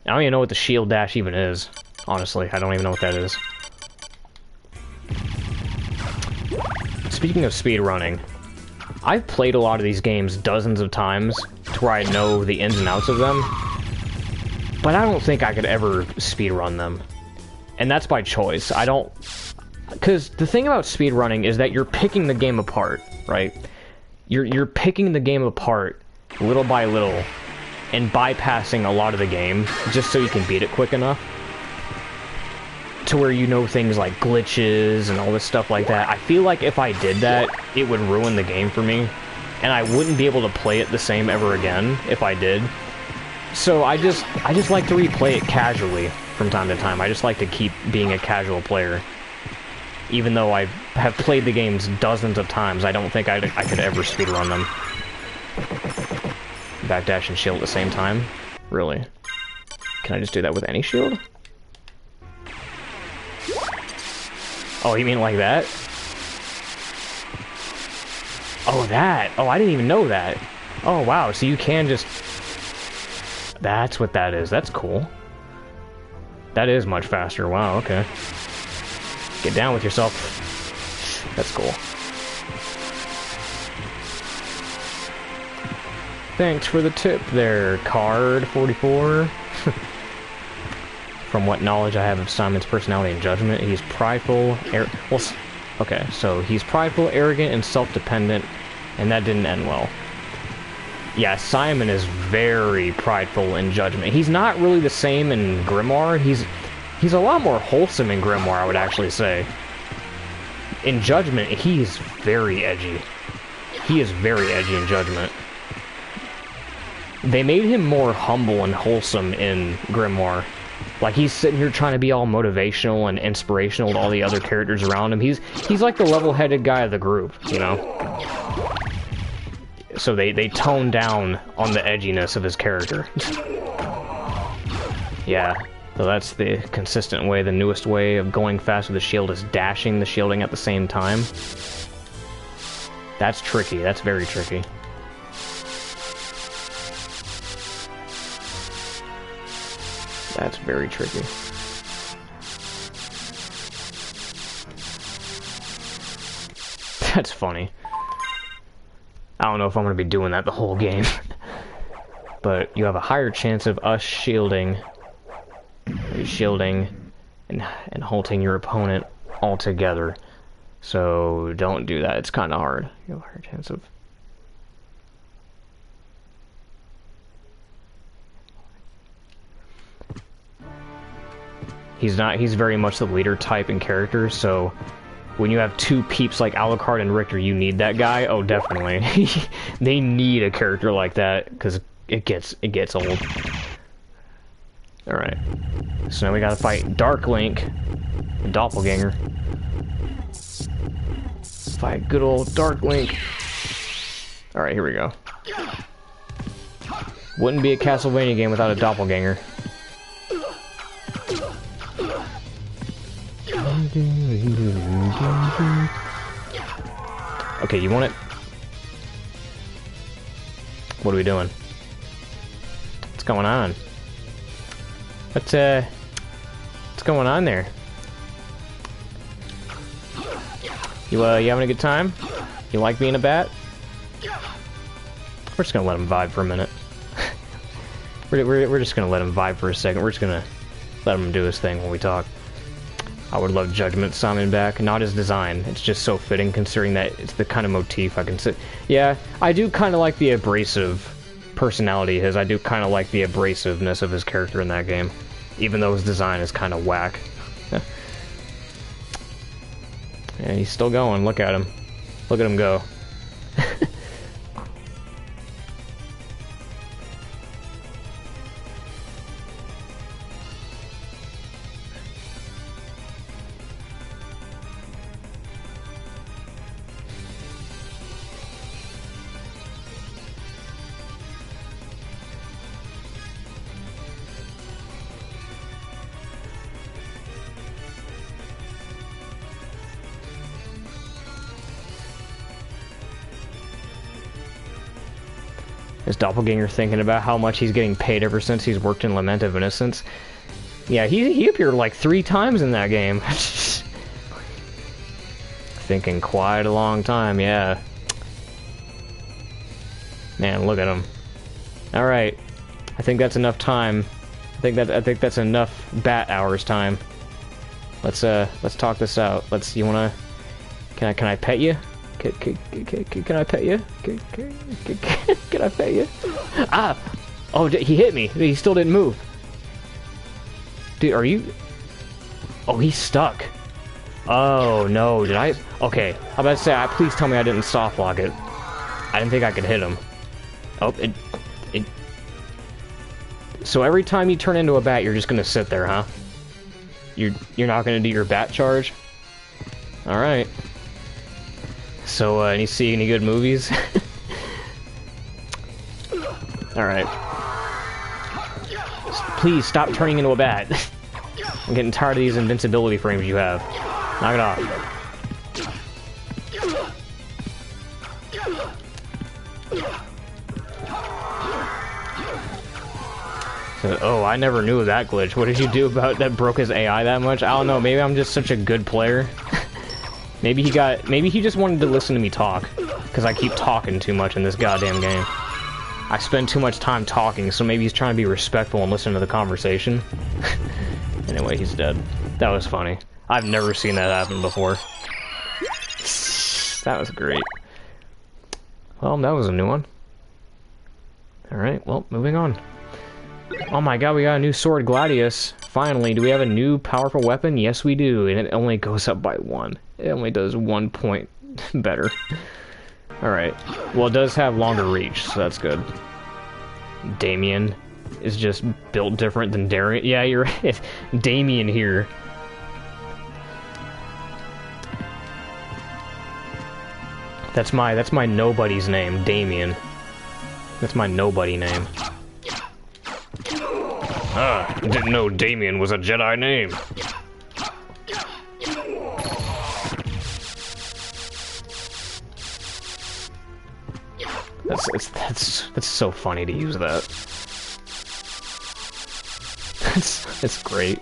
I don't even know what the shield dash even is. Honestly, I don't even know what that is. Speaking of speedrunning, I've played a lot of these games dozens of times to where I know the ins and outs of them, but I don't think I could ever speedrun them. And that's by choice. I don't... Because the thing about speedrunning is that you're picking the game apart, right? You're picking the game apart little by little, and bypassing a lot of the game, just so you can beat it quick enough. To where you know things like glitches and all this stuff like that. I feel like if I did that, it would ruin the game for me. And I wouldn't be able to play it the same ever again if I did. So I just like to replay it casually from time to time. I just like to keep being a casual player. Even though I have played the games dozens of times, I don't think I could ever speedrun them. Backdash and shield at the same time? Really? Can I just do that with any shield? Oh, you mean like that? Oh, that! Oh, I didn't even know that! Oh, wow, so you can just... That's what that is. That's cool. That is much faster. Wow, okay. Get down with yourself. That's cool. Thanks for the tip there, Card 44. From what knowledge I have of Simon's personality and judgment, he's prideful, okay, so he's prideful, arrogant, and self-dependent, and that didn't end well. Yeah, Simon is very prideful in judgment. He's not really the same in Grimoire. He's a lot more wholesome in Grimoire, I would actually say. In Judgment, he's very edgy. He is very edgy in Judgment. They made him more humble and wholesome in Grimoire. Like, he's sitting here trying to be all motivational and inspirational to all the other characters around him. He's like the level-headed guy of the group, you know? So they toned down on the edginess of his character. Yeah, so that's the consistent way. The newest way of going fast with the shield is dashing the shielding at the same time. That's tricky. That's very tricky. That's very tricky. That's funny. I don't know if I'm going to be doing that the whole game. But you have a higher chance of us shielding and halting your opponent altogether. So don't do that. It's kind of hard. You have a higher chance of... He's very much the leader type in character, so when you have two peeps like Alucard and Richter, you need that guy. Oh, definitely. They need a character like that, because it gets old. Alright. So now we gotta fight Dark Link, the doppelganger. Fight good old Dark Link. Alright, here we go. Wouldn't be a Castlevania game without a doppelganger. Okay, you want it? What are we doing? What's going on? What's going on there? You having a good time? You like being a bat? We're just gonna let him vibe for a minute. we're just gonna let him vibe for a second. We're just gonna let him do his thing when we talk. I would love Judgment Simon back, not his design. It's just so fitting considering that it's the kind of motif I can sit. Yeah, I do kind of like the abrasive personality his. I do kind of like the abrasiveness of his character in that game, even though his design is kind of whack. And he's still going. Look at him. Look at him go. Is Doppelganger thinking about how much he's getting paid ever since he's worked in Lament of Innocence? Yeah, he appeared like 3 times in that game. Thinking quite a long time, yeah. Man, look at him. All right, I think that's enough time. I think that's enough bat hours time. Let's talk this out. Can I pet you? Can I pet you? Can I pet you? Ah! Oh, he hit me. He still didn't move. Dude, are you... Oh, he's stuck. Oh, no. Did I... Okay. I'm about to say, please tell me I didn't soft lock it. I didn't think I could hit him. Oh, it... So every time you turn into a bat, you're just gonna sit there, huh? You're not gonna do your bat charge? Alright. So, any good movies? Alright. Please stop turning into a bat. I'm getting tired of these invincibility frames you have. Knock it off. Oh, I never knew that glitch. What did you do about that? Broke his AI that much? I don't know. Maybe I'm just such a good player. Maybe he just wanted to listen to me talk. Because I keep talking too much in this goddamn game. I spend too much time talking, so maybe he's trying to be respectful and listen to the conversation. Anyway, he's dead. That was funny. I've never seen that happen before. That was great. Well, that was a new one. Alright, well, moving on. Oh my god, we got a new sword, Gladius. Finally, do we have a new powerful weapon? Yes, we do, and it only goes up by 1. It only does 1 point better. Alright. Well, it does have longer reach, so that's good. Damien is just built different than Darian. Yeah, you're right. Damien here. That's my nobody's name, Damien. That's my nobody name. Didn't know Damien was a Jedi name. That's so funny to use that. That's great.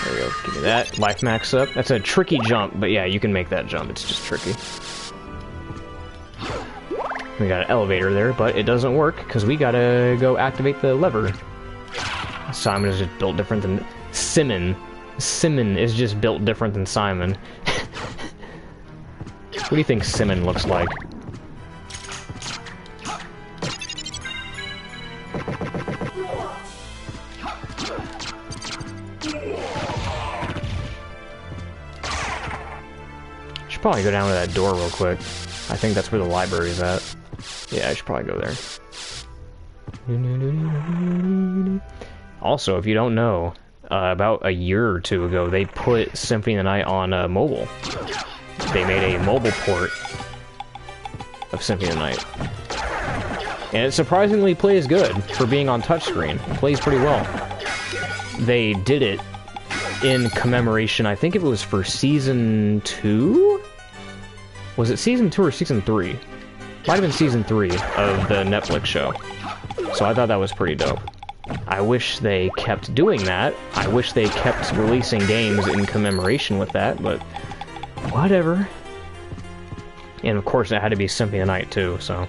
There we go. Give me that. Life max up. That's a tricky jump, but yeah, you can make that jump. It's just tricky. We got an elevator there, but it doesn't work because we gotta go activate the lever. Simon is just built different than Simon. Simon is just built different than Simon. What do you think Simon looks like? Should probably go down to that door real quick. I think that's where the library's at. Yeah, I should probably go there. Also, if you don't know, about a year or two ago, they put Symphony of the Night on mobile. They made a mobile port of Symphony of the Night. And it surprisingly plays good for being on touchscreen. It plays pretty well. They did it in commemoration, I think it was for Season 2? Was it Season 2 or Season 3? Might have been Season 3 of the Netflix show. So I thought that was pretty dope. I wish they kept doing that. I wish they kept releasing games in commemoration with that, but whatever. And of course it had to be Symphony of the Night too, so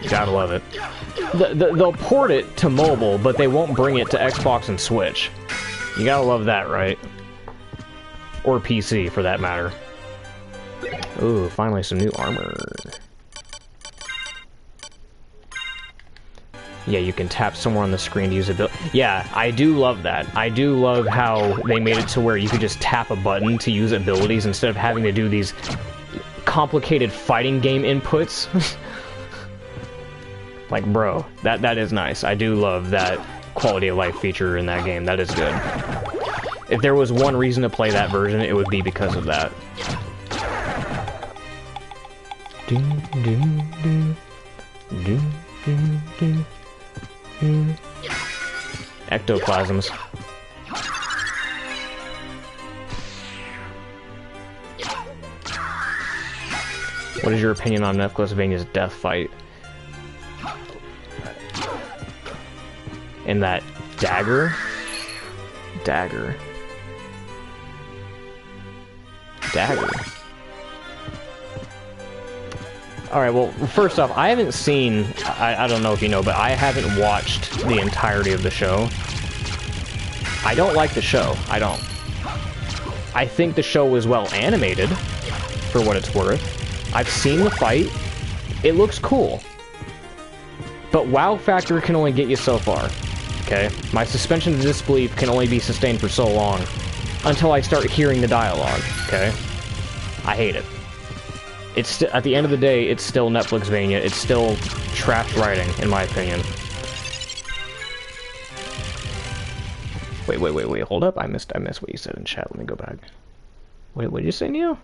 you gotta love it. They'll port it to mobile, but they won't bring it to Xbox and Switch. You gotta love that, right? Or PC, for that matter. Ooh, finally some new armor. Yeah, you can tap somewhere on the screen to use a build. Yeah, I do love that. I do love how they made it to where you could just tap a button to use abilities instead of having to do these complicated fighting game inputs. Like, bro, that is nice. I do love that quality of life feature in that game. That is good. If there was one reason to play that version, it would be because of that. Ectoplasms. What is your opinion on Castlevania's death fight? And that dagger? Dagger. Alright, well, first off, I haven't seen... I don't know if you know, but I haven't watched the entirety of the show. I don't like the show. I don't. I think the show was well animated, for what it's worth. I've seen the fight. It looks cool. But wow factor can only get you so far. Okay? My suspension of disbelief can only be sustained for so long until I start hearing the dialogue. Okay? I hate it. It's at the end of the day, it's still Netflixvania. It's still trash writing, in my opinion. Wait, hold up. I missed what you said in chat. Let me go back. Wait, what did you say, Neo?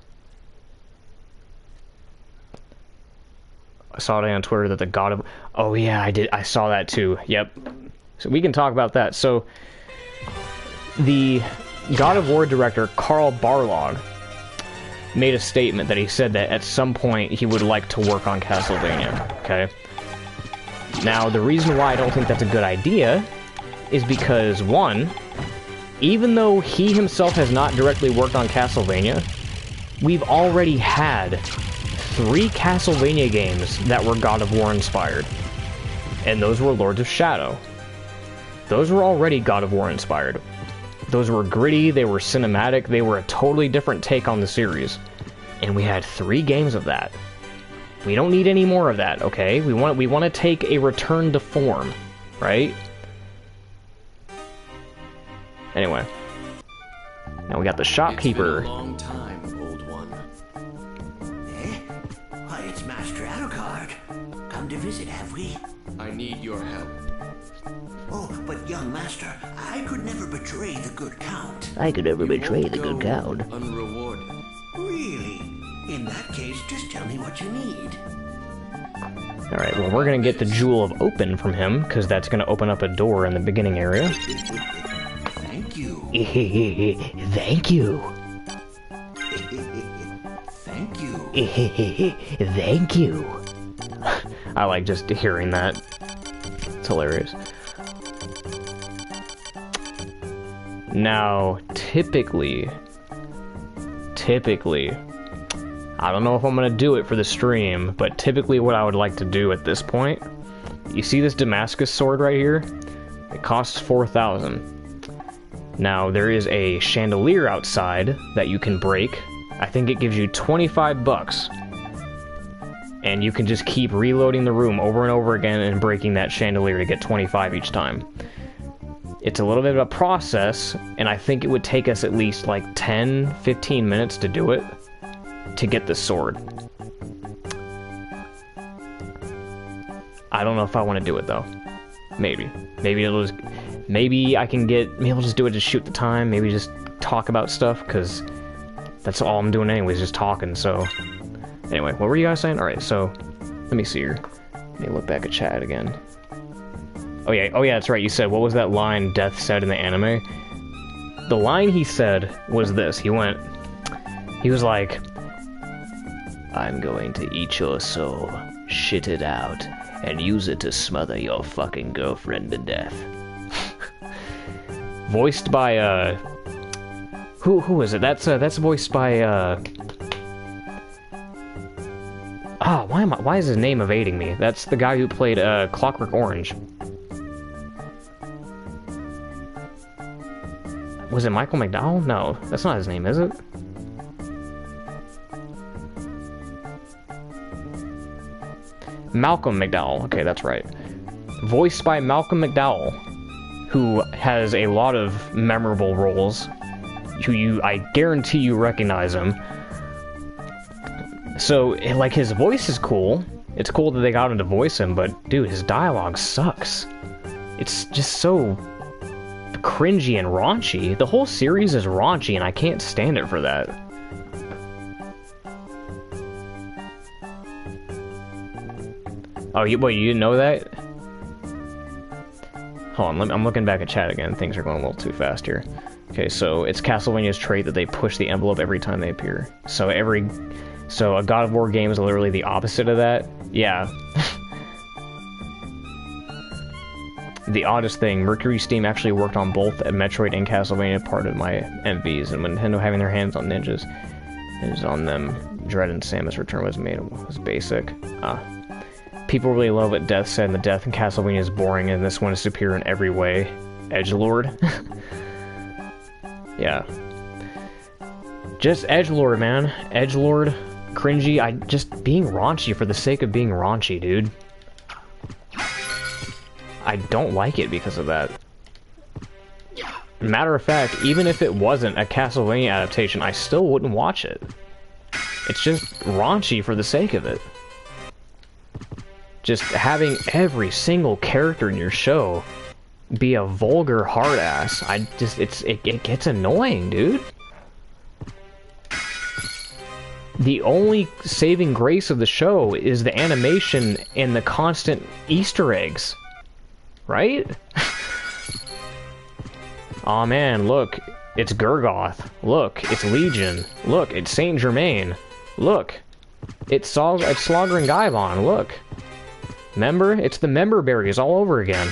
I saw today on Twitter that the God of... Oh, yeah, I did. I saw that, too. Yep. So we can talk about that. So, the God of War director, Carl Barlog, made a statement that he said that at some point he would like to work on Castlevania, okay? Now, the reason why I don't think that's a good idea is because, one, even though he himself has not directly worked on Castlevania, we've already had 3 Castlevania games that were God of War inspired. And those were Lords of Shadow. Those were already God of War inspired. Those were gritty, they were cinematic, they were a totally different take on the series. And we had 3 games of that. We don't need any more of that, okay? We want to take a return to form, right? Anyway. Now we got the shopkeeper. It's been a long time, old one. Why, it's Master Alucard. Come to visit, have we? I need your help. Oh, but young master, I could never betray the good count. I could never betray the good count. Unrewarded. Really? In that case, just tell me what you need. Alright, well, we're gonna get the Jewel of Open from him, because that's gonna open up a door in the beginning area. Thank you. Thank you. Thank you. Thank you. I like just hearing that. It's hilarious. Now, typically, I don't know if I'm gonna do it for the stream, but typically what I would like to do at this point, you see this Damascus sword right here? It costs 4,000. Now, there is a chandelier outside that you can break. I think it gives you 25 bucks. And you can just keep reloading the room over and over again and breaking that chandelier to get 25 each time. It's a little bit of a process, and I think it would take us at least like 10-15 minutes to do it, to get the sword. I don't know if I want to do it though. Maybe it'll just, maybe I'll just do it to shoot the time, maybe just talk about stuff, because that's all I'm doing anyways, just talking, so... Anyway, what were you guys saying? Alright, so, let me see here. Let me look back at chat again. Oh yeah, that's right, you said, what was that line Death said in the anime? The line he said was this, he was like, I'm going to eat your soul, shit it out, and use it to smother your fucking girlfriend to death. Voiced by, who is it? That's voiced by, why is his name evading me? That's the guy who played, Clockwork Orange. Was it Michael McDowell? No, that's not his name, is it? Malcolm McDowell. Okay, that's right. Voiced by Malcolm McDowell, who has a lot of memorable roles. I guarantee you recognize him. So, like, his voice is cool. It's cool that they got him to voice him, but, dude, his dialogue sucks. It's just so cringy and raunchy. The whole series is raunchy, and I can't stand it for that. Oh, you didn't know that? Hold on, I'm looking back at chat again. Things are going a little too fast here. Okay, so it's Castlevania's trait that they push the envelope every time they appear. So a God of War game is literally the opposite of that. Yeah. The oddest thing, Mercury Steam actually worked on both Metroid and Castlevania, part of my MVs, and when Nintendo having their hands on ninjas is on them, Dread and Samus Return was basic. People really love what Death said, and the death in Castlevania is boring, and this one is superior in every way. Edgelord. Yeah. Just edgelord, man. Edgelord, cringy. Just being raunchy for the sake of being raunchy, dude. I don't like it because of that. Matter of fact, even if it wasn't a Castlevania adaptation, I still wouldn't watch it. It's just raunchy for the sake of it. Just having every single character in your show be a vulgar hard ass. It gets annoying, dude. The only saving grace of the show is the animation and the constant Easter eggs. Right? Aw man, look, it's Gurgoth. Look, it's Legion. Look, it's Saint Germain. Look, it's Slogger and Gaivon. Look. Member? It's the member berries all over again.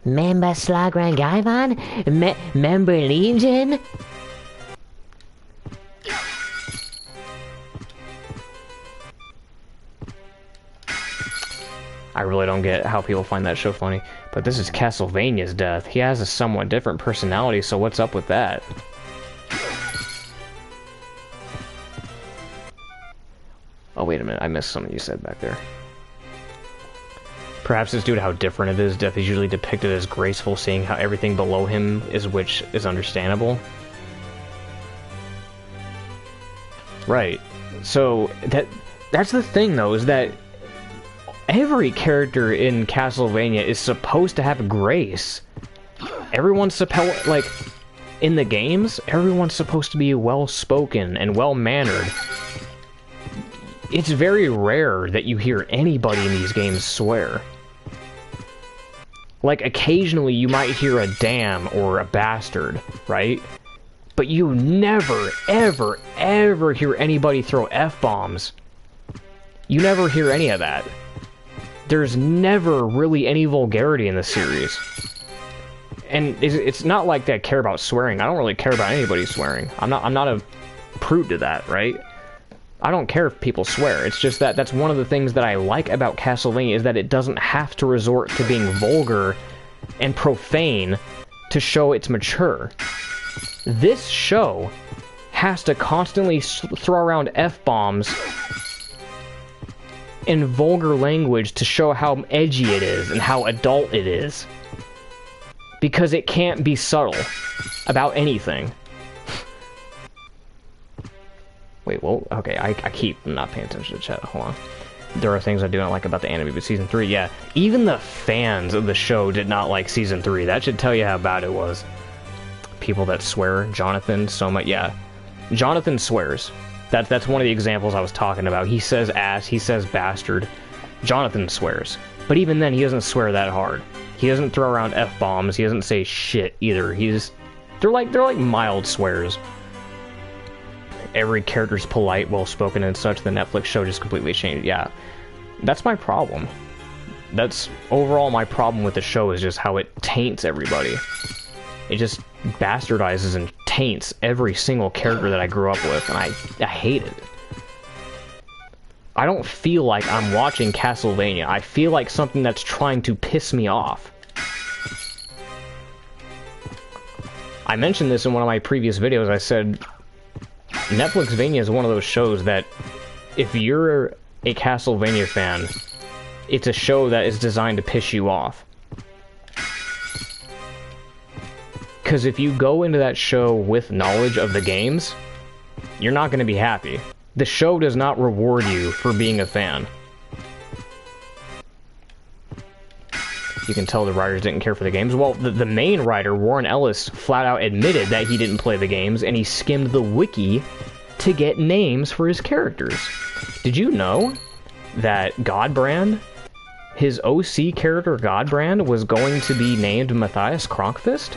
Member Slugger and Gaivon? Member Legion? I really don't get how people find that show funny. But this is Castlevania's death. He has a somewhat different personality, so what's up with that? Oh, wait a minute. I missed something you said back there. Perhaps it's due to how different it is. Death is usually depicted as graceful, seeing how everything below him is which is understandable. Right. So, that's the thing, though, is that every character in Castlevania is supposed to have grace. Everyone's supposed, like, in the games, everyone's supposed to be well-spoken and well-mannered. It's very rare that you hear anybody in these games swear. Like, occasionally you might hear a damn or a bastard, right? But you never, ever, ever hear anybody throw F-bombs. You never hear any of that. There's never really any vulgarity in the series. And it's not like I care about swearing. I don't really care about anybody swearing. I'm not a prude to that, right? I don't care if people swear. It's just that that's one of the things that I like about Castlevania is that it doesn't have to resort to being vulgar and profane to show it's mature. This show has to constantly throw around F-bombs in vulgar language to show how edgy it is and how adult it is. Because it can't be subtle about anything. Wait, well, okay, I keep not paying attention to chat, hold on. There are things I do not like about the anime, but Season 3, yeah. Even the fans of the show did not like Season 3. That should tell you how bad it was. People that swear, Jonathan, so much, yeah. Jonathan swears. That's one of the examples I was talking about. He says ass, he says bastard. Jonathan swears. But even then, he doesn't swear that hard. He doesn't throw around F-bombs, he doesn't say shit either. They're like mild swears. Every character's polite, well-spoken, and such. The Netflix show just completely changed. Yeah, that's my problem. That's overall my problem with the show is just how it taints everybody. It just bastardizes and taints every single character that I grew up with, and I hate it. I don't feel like I'm watching Castlevania. I feel like something that's trying to piss me off. I mentioned this in one of my previous videos. I said Netflixvania is one of those shows that if you're a Castlevania fan, it's a show that is designed to piss you off. Because if you go into that show with knowledge of the games, you're not going to be happy. The show does not reward you for being a fan. You can tell the writers didn't care for the games. Well, the main writer, Warren Ellis, flat out admitted that he didn't play the games, and he skimmed the wiki to get names for his characters. Did you know that Godbrand, his OC character Godbrand, was going to be named Matthias Kronkfist?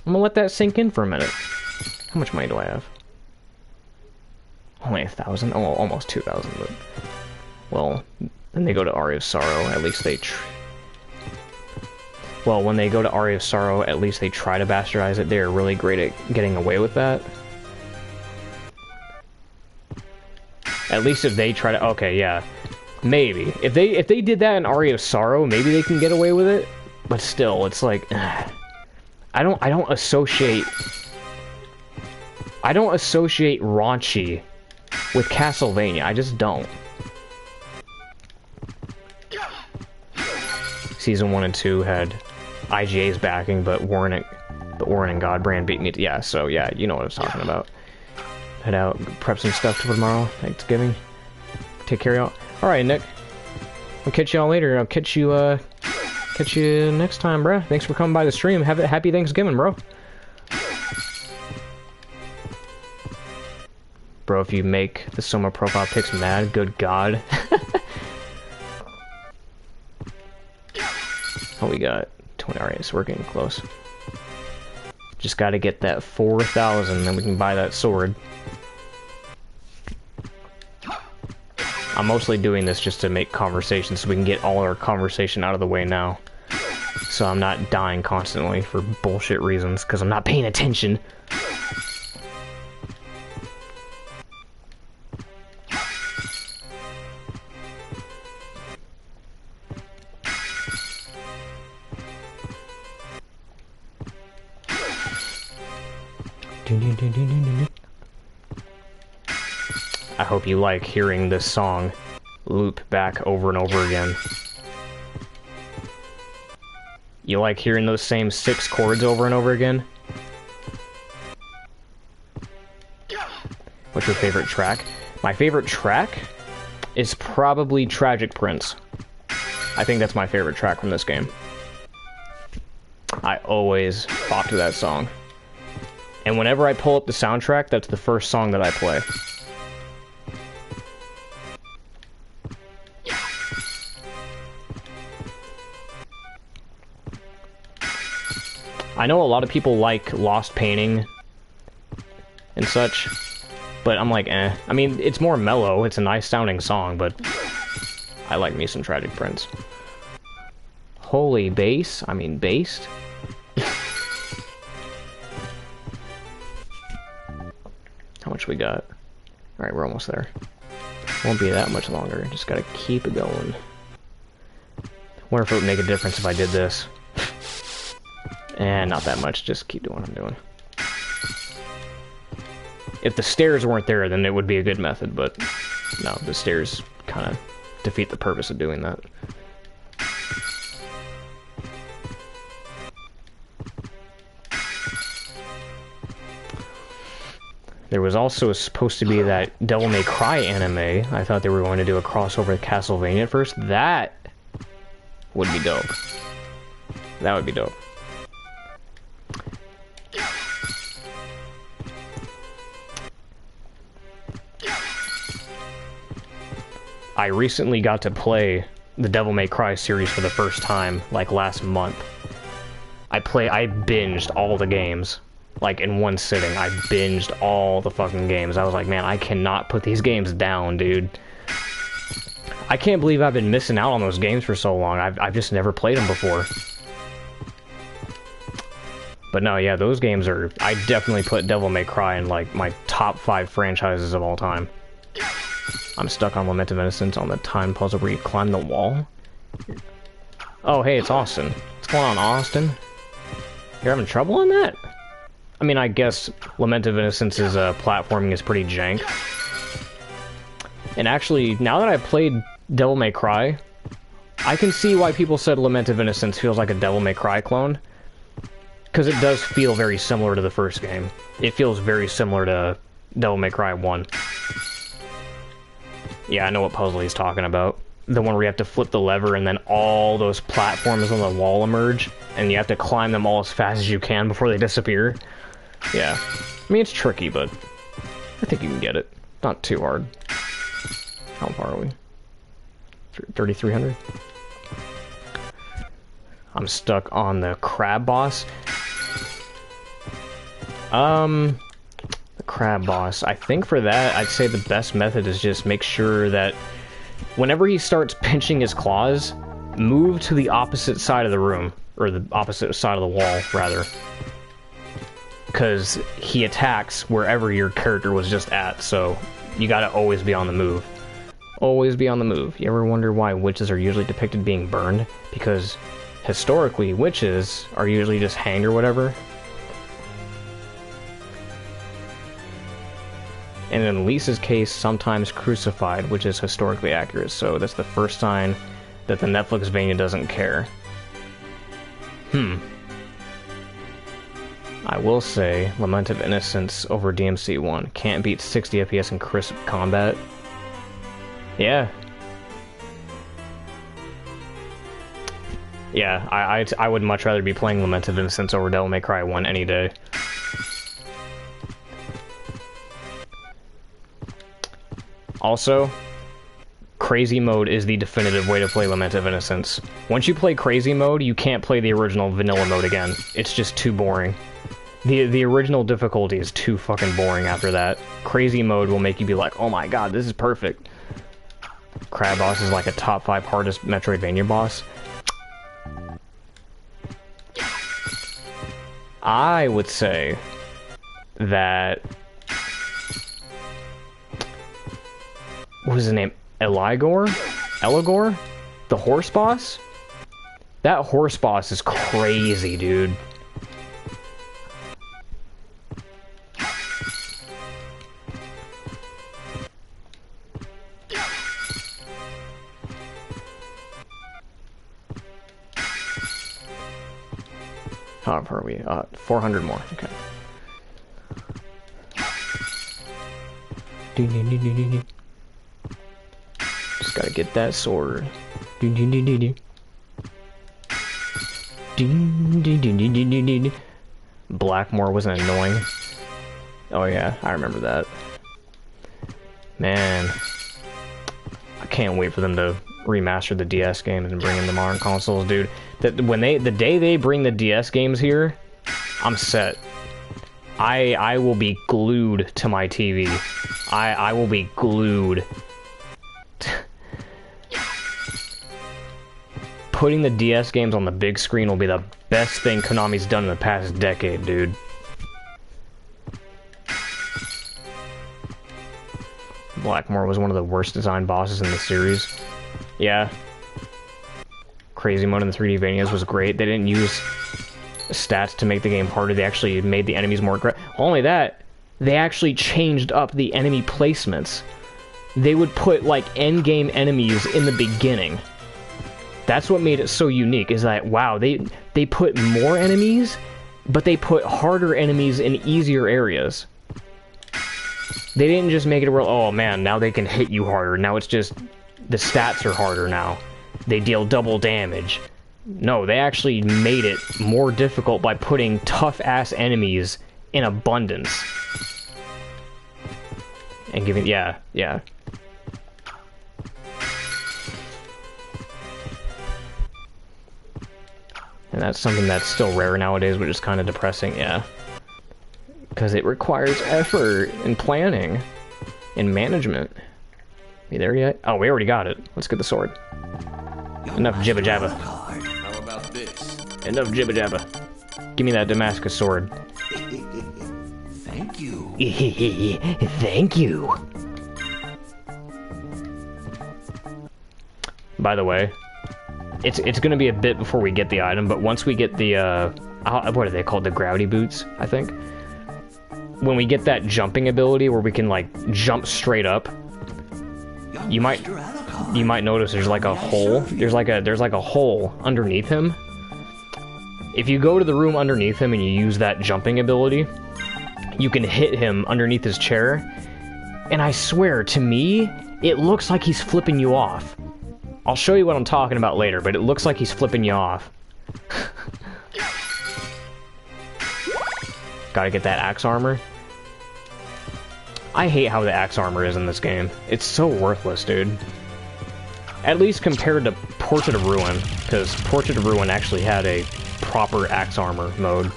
I'm gonna let that sink in for a minute. How much money do I have? Only 1,000? Oh, almost 2,000, but... Well, then they go to Aria of Sorrow, at least they... Well, when they go to Aria of Sorrow, at least they try to bastardize it. They're really great at getting away with that. At least if they try to... Okay, yeah. Maybe. If they did that in Aria of Sorrow, maybe they can get away with it. But still, it's like... I don't associate raunchy with Castlevania. I just don't. Season 1 and 2 had IGA's backing, but Warren and Godbrand beat me. Yeah, so yeah, you know what I was talking about. Head out, prep some stuff for tomorrow. Thanksgiving. Take care, y'all. All right, Nick. I'll catch y'all later. I'll catch you next time, bruh. Thanks for coming by the stream. Have a happy Thanksgiving, bro. Bro, if you make the Soma profile pics mad, good God. Oh, we got 20. Alright, so we're getting close. Just gotta get that 4,000, then we can buy that sword. I'm mostly doing this just to make conversation so we can get all our conversation out of the way now. So I'm not dying constantly for bullshit reasons, because I'm not paying attention. I hope you like hearing this song loop back over and over again. You like hearing those same 6 chords over and over again? What's your favorite track? My favorite track is probably Tragic Prince. I think that's my favorite track from this game. I always bop to that song. And whenever I pull up the soundtrack, that's the first song that I play. I know a lot of people like Lost Painting and such, but I'm like, eh. I mean, it's more mellow, it's a nice sounding song, but I like me some Tragic Prince. Holy bass? I mean, based? How much we got? Alright, we're almost there. Won't be that much longer, just gotta keep it going. Wonder if it would make a difference if I did this. And not that much, just keep doing what I'm doing. If the stairs weren't there, then it would be a good method, but no, the stairs kind of defeat the purpose of doing that. There was also supposed to be that Devil May Cry anime. I thought they were going to do a crossover with Castlevania at first. That would be dope. That would be dope. I recently got to play the Devil May Cry series for the first time, like last month. I binged all the games. Like, in one sitting, I binged all the fucking games. I was like, man, I cannot put these games down, dude. I can't believe I've been missing out on those games for so long. I've just never played them before. But no, yeah, those games are... I definitely put Devil May Cry in, like, my top 5 franchises of all time. I'm stuck on Lament of Innocence on the time puzzle where you climb the wall. Oh, hey, it's Austin. What's going on, Austin? You're having trouble on that? I mean, I guess Lament of Innocence's platforming is pretty jank. And actually, now that I've played Devil May Cry, I can see why people said Lament of Innocence feels like a Devil May Cry clone. Because it does feel very similar to the first game. It feels very similar to Devil May Cry 1. Yeah, I know what puzzle he's talking about. The one where you have to flip the lever and then all those platforms on the wall emerge, and you have to climb them all as fast as you can before they disappear. Yeah. I mean, it's tricky, but I think you can get it. Not too hard. How far are we? 3,300? I'm stuck on the crab boss. The crab boss. I think for that, I'd say the best method is just make sure that whenever he starts pinching his claws, move to the opposite side of the room. Or the opposite side of the wall, rather. Because he attacks wherever your character was just at, so you gotta always be on the move. Always be on the move. You ever wonder why witches are usually depicted being burned? Because historically, witches are usually just hanged or whatever. And in Lisa's case, sometimes crucified, which is historically accurate. So that's the first sign that the Netflixvania doesn't care. I will say, Lament of Innocence over DMC 1. Can't beat 60 FPS in crisp combat. Yeah. Yeah, I would much rather be playing Lament of Innocence over Devil May Cry 1 any day. Also, Crazy Mode is the definitive way to play Lament of Innocence. Once you play Crazy Mode, you can't play the original vanilla mode again. It's just too boring. The original difficulty is too fucking boring after that. Crazy Mode will make you be like, oh my god, this is perfect. Crab Boss is like a top 5 hardest Metroidvania boss. I would say that... What was his name? Eligor? The horse boss? That horse boss is crazy, dude. How far are we? 400 more. Okay. Just gotta get that sword. Blackmore wasn't annoying. Oh yeah, I remember that. Man, I can't wait for them to remaster the DS games and bring in the modern consoles, dude. The day they bring the DS games here, I'm set. I will be glued to my TV. I will be glued. Putting the DS games on the big screen will be the best thing Konami's done in the past decade, dude. Blackmore was one of the worst designed bosses in the series. Yeah. Crazy Mode in the 3D Vanias was great. They didn't use stats to make the game harder. They actually made the enemies more aggressive. Only that, they actually changed up the enemy placements. They would put, like, endgame enemies in the beginning. That's what made it so unique, is that, wow, they put more enemies, but they put harder enemies in easier areas. They didn't just make it where, oh man, now they can hit you harder. Now it's just, the stats are harder now. They deal double damage. No, they actually made it more difficult by putting tough-ass enemies in abundance. And giving, yeah. And that's something that's still rare nowadays, which is kind of depressing, yeah. Because it requires effort and planning and management. You there yet? Oh, we already got it. Let's get the sword. Enough jibba jabba. How about this? Enough jibba jabba. Give me that Damascus sword. Thank you. Thank you. By the way, it's gonna be a bit before we get the item, but once we get the what are they called? The gravity boots, I think. When we get that jumping ability where we can like jump straight up, you might notice there's like a hole. There's like a hole underneath him. If you go to the room underneath him and you use that jumping ability, you can hit him underneath his chair. And I swear, to me, it looks like he's flipping you off. I'll show you what I'm talking about later, but it looks like he's flipping you off. Gotta get that axe armor. I hate how the axe armor is in this game. It's so worthless, dude. At least compared to Portrait of Ruin, because Portrait of Ruin actually had a proper axe armor mode.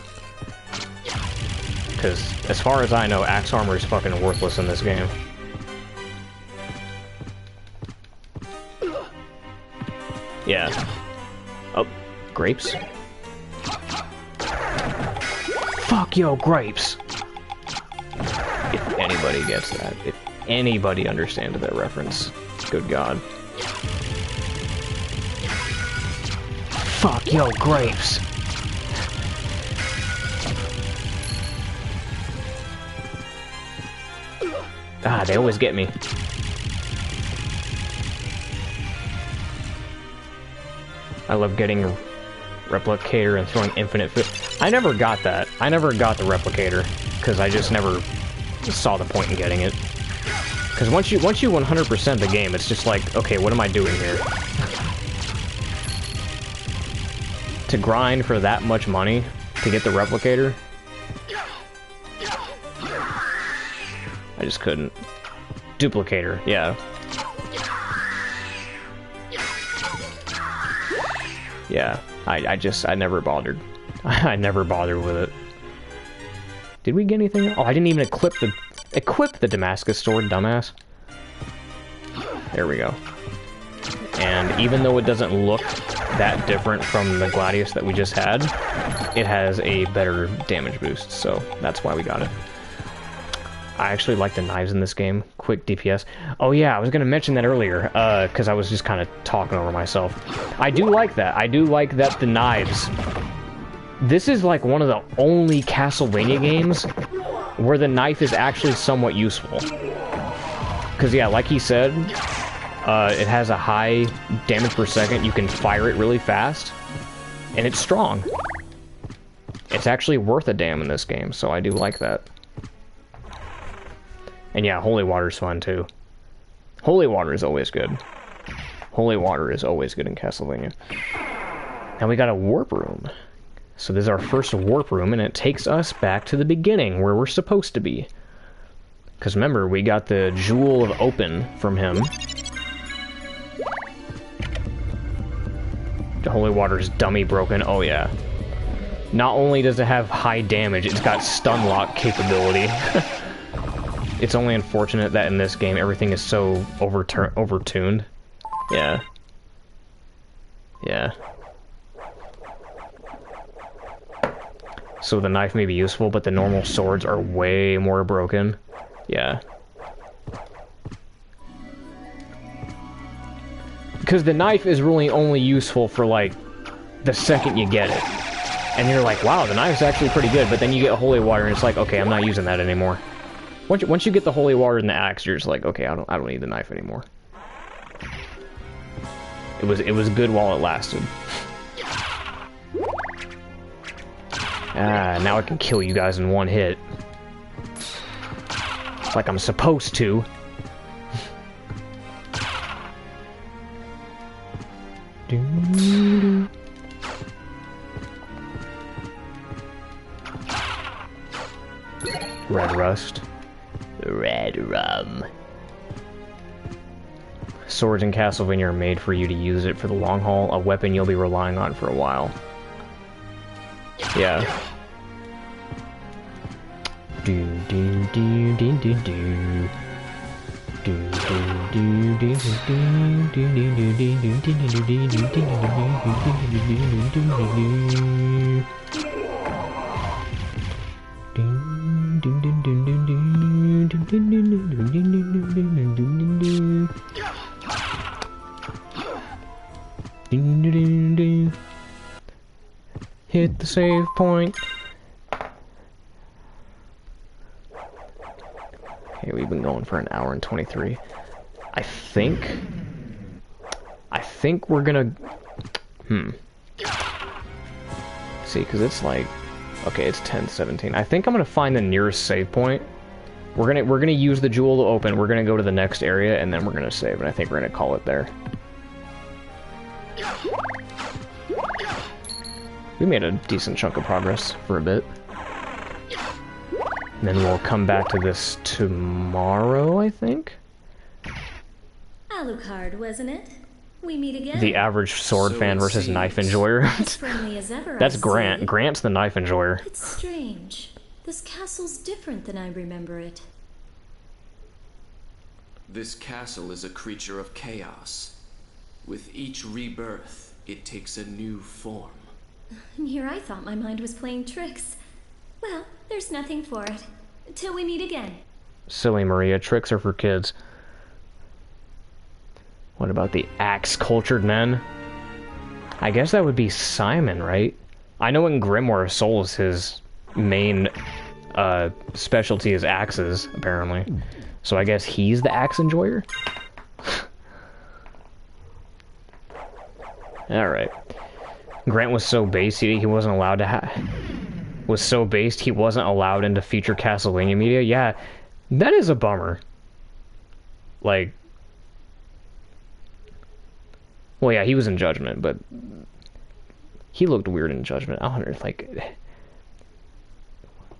Because, as far as I know, axe armor is fucking worthless in this game. Yeah. Oh, grapes? Fuck yo, grapes! If anybody gets that, if anybody understands that reference, good god. Fuck yo, grapes. Ah, they always get me. I love getting replicator and throwing infinite food. I never got that. I never got the replicator because I just never saw the point in getting it. Because once you 100% the game, it's just like, okay, what am I doing here? To grind for that much money to get the replicator? I just couldn't. Duplicator, yeah. Yeah, I never bothered. I never bothered with it. Did we get anything? Oh, I didn't even equip the Damascus sword, dumbass. There we go. And even though it doesn't look that different from the Gladius that we just had, it has a better damage boost, so that's why we got it. I actually like the knives in this game. Quick DPS. Oh yeah, I was gonna mention that earlier, because I was just kind of talking over myself. I do like that. I do like that the knives... This is like one of the only Castlevania games where the knife is actually somewhat useful. Because yeah, like he said, it has a high damage per second. You can fire it really fast, and it's strong. It's actually worth a damn in this game, so I do like that. And yeah, holy water's fun too. Holy water is always good. Holy water is always good in Castlevania. Now we got a warp room. So this is our first warp room, and it takes us back to the beginning, where we're supposed to be. Because remember, we got the Jewel of Open from him. The holy water's dummy broken. Oh yeah. Not only does it have high damage, it's got stun lock capability. It's only unfortunate that in this game everything is so overtuned. Yeah. Yeah. So the knife may be useful, but the normal swords are way more broken. Yeah. Because the knife is really only useful for, like, the second you get it. And you're like, wow, the knife's actually pretty good, but then you get holy water and it's like, okay, I'm not using that anymore. Once you get the holy water and the axe, you're just like, okay, I don't need the knife anymore. It was good while it lasted. Ah, now I can kill you guys in one hit. Like I'm supposed to. Red rust. Red rum. Swords in Castlevania are made for you to use it for the long haul, a weapon you'll be relying on for a while. Yeah. Do do do do do do. Do do do do do do do do do do do. Hit the save point. Okay, we've been going for an hour and 23. I think we're gonna... See, because it's like... Okay, it's 10:17. I think I'm gonna find the nearest save point. We're gonna use the jewel to open. We're gonna go to the next area, and then we're gonna save, and I think we're gonna call it there. We made a decent chunk of progress for a bit. And then we'll come back to this tomorrow, I think? Alucard, wasn't it? We meet again. The average sword fan versus knife enjoyer. As friendly as ever, That's I Grant. see. Grant's the knife enjoyer. It's strange. This castle's different than I remember it. This castle is a creature of chaos. With each rebirth, it takes a new form. And here I thought my mind was playing tricks. Well, there's nothing for it. Till we meet again. Silly Maria, tricks are for kids. What about the axe-cultured men? I guess that would be Simon, right? I know in Grimoire of Souls his main specialty is axes, apparently. So I guess he's the axe enjoyer? Alright. Grant was so based he wasn't allowed to was so based he wasn't allowed into future Castlevania media. Yeah, that is a bummer. Like, well, yeah, he was in Judgment, but he looked weird in Judgment. I wonder if, like,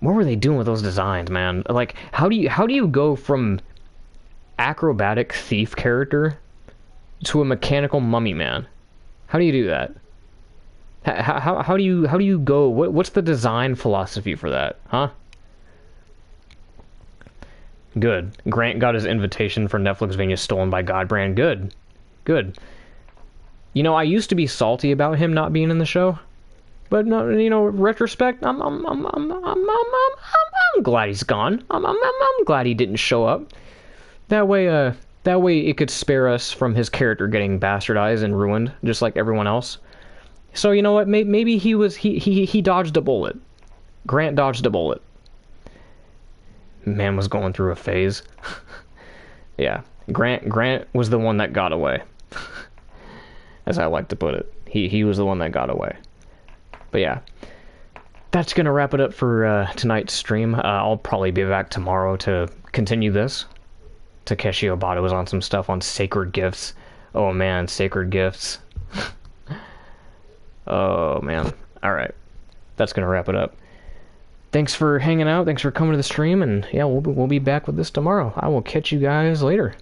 what were they doing with those designs, man? Like, how do you go from acrobatic thief character to a mechanical mummy man? How do you do that? How do you go? What's the design philosophy for that, huh? Good. Grant got his invitation for Netflixvania stolen by Godbrand. Good. Good. You know, I used to be salty about him not being in the show, but no, you know, retrospect, I'm glad he's gone. I'm glad he didn't show up. That way it could spare us from his character getting bastardized and ruined, just like everyone else. So you know what? Maybe he dodged a bullet. Grant dodged a bullet. Man was going through a phase. Yeah, Grant was the one that got away, as I like to put it. He was the one that got away. But yeah, that's gonna wrap it up for tonight's stream. I'll probably be back tomorrow to continue this. Takeshi Obata was on some stuff on sacred gifts. Oh man, sacred gifts. Oh man. Alright. That's gonna wrap it up. Thanks for hanging out, thanks for coming to the stream, and yeah, we'll be back with this tomorrow. I will catch you guys later.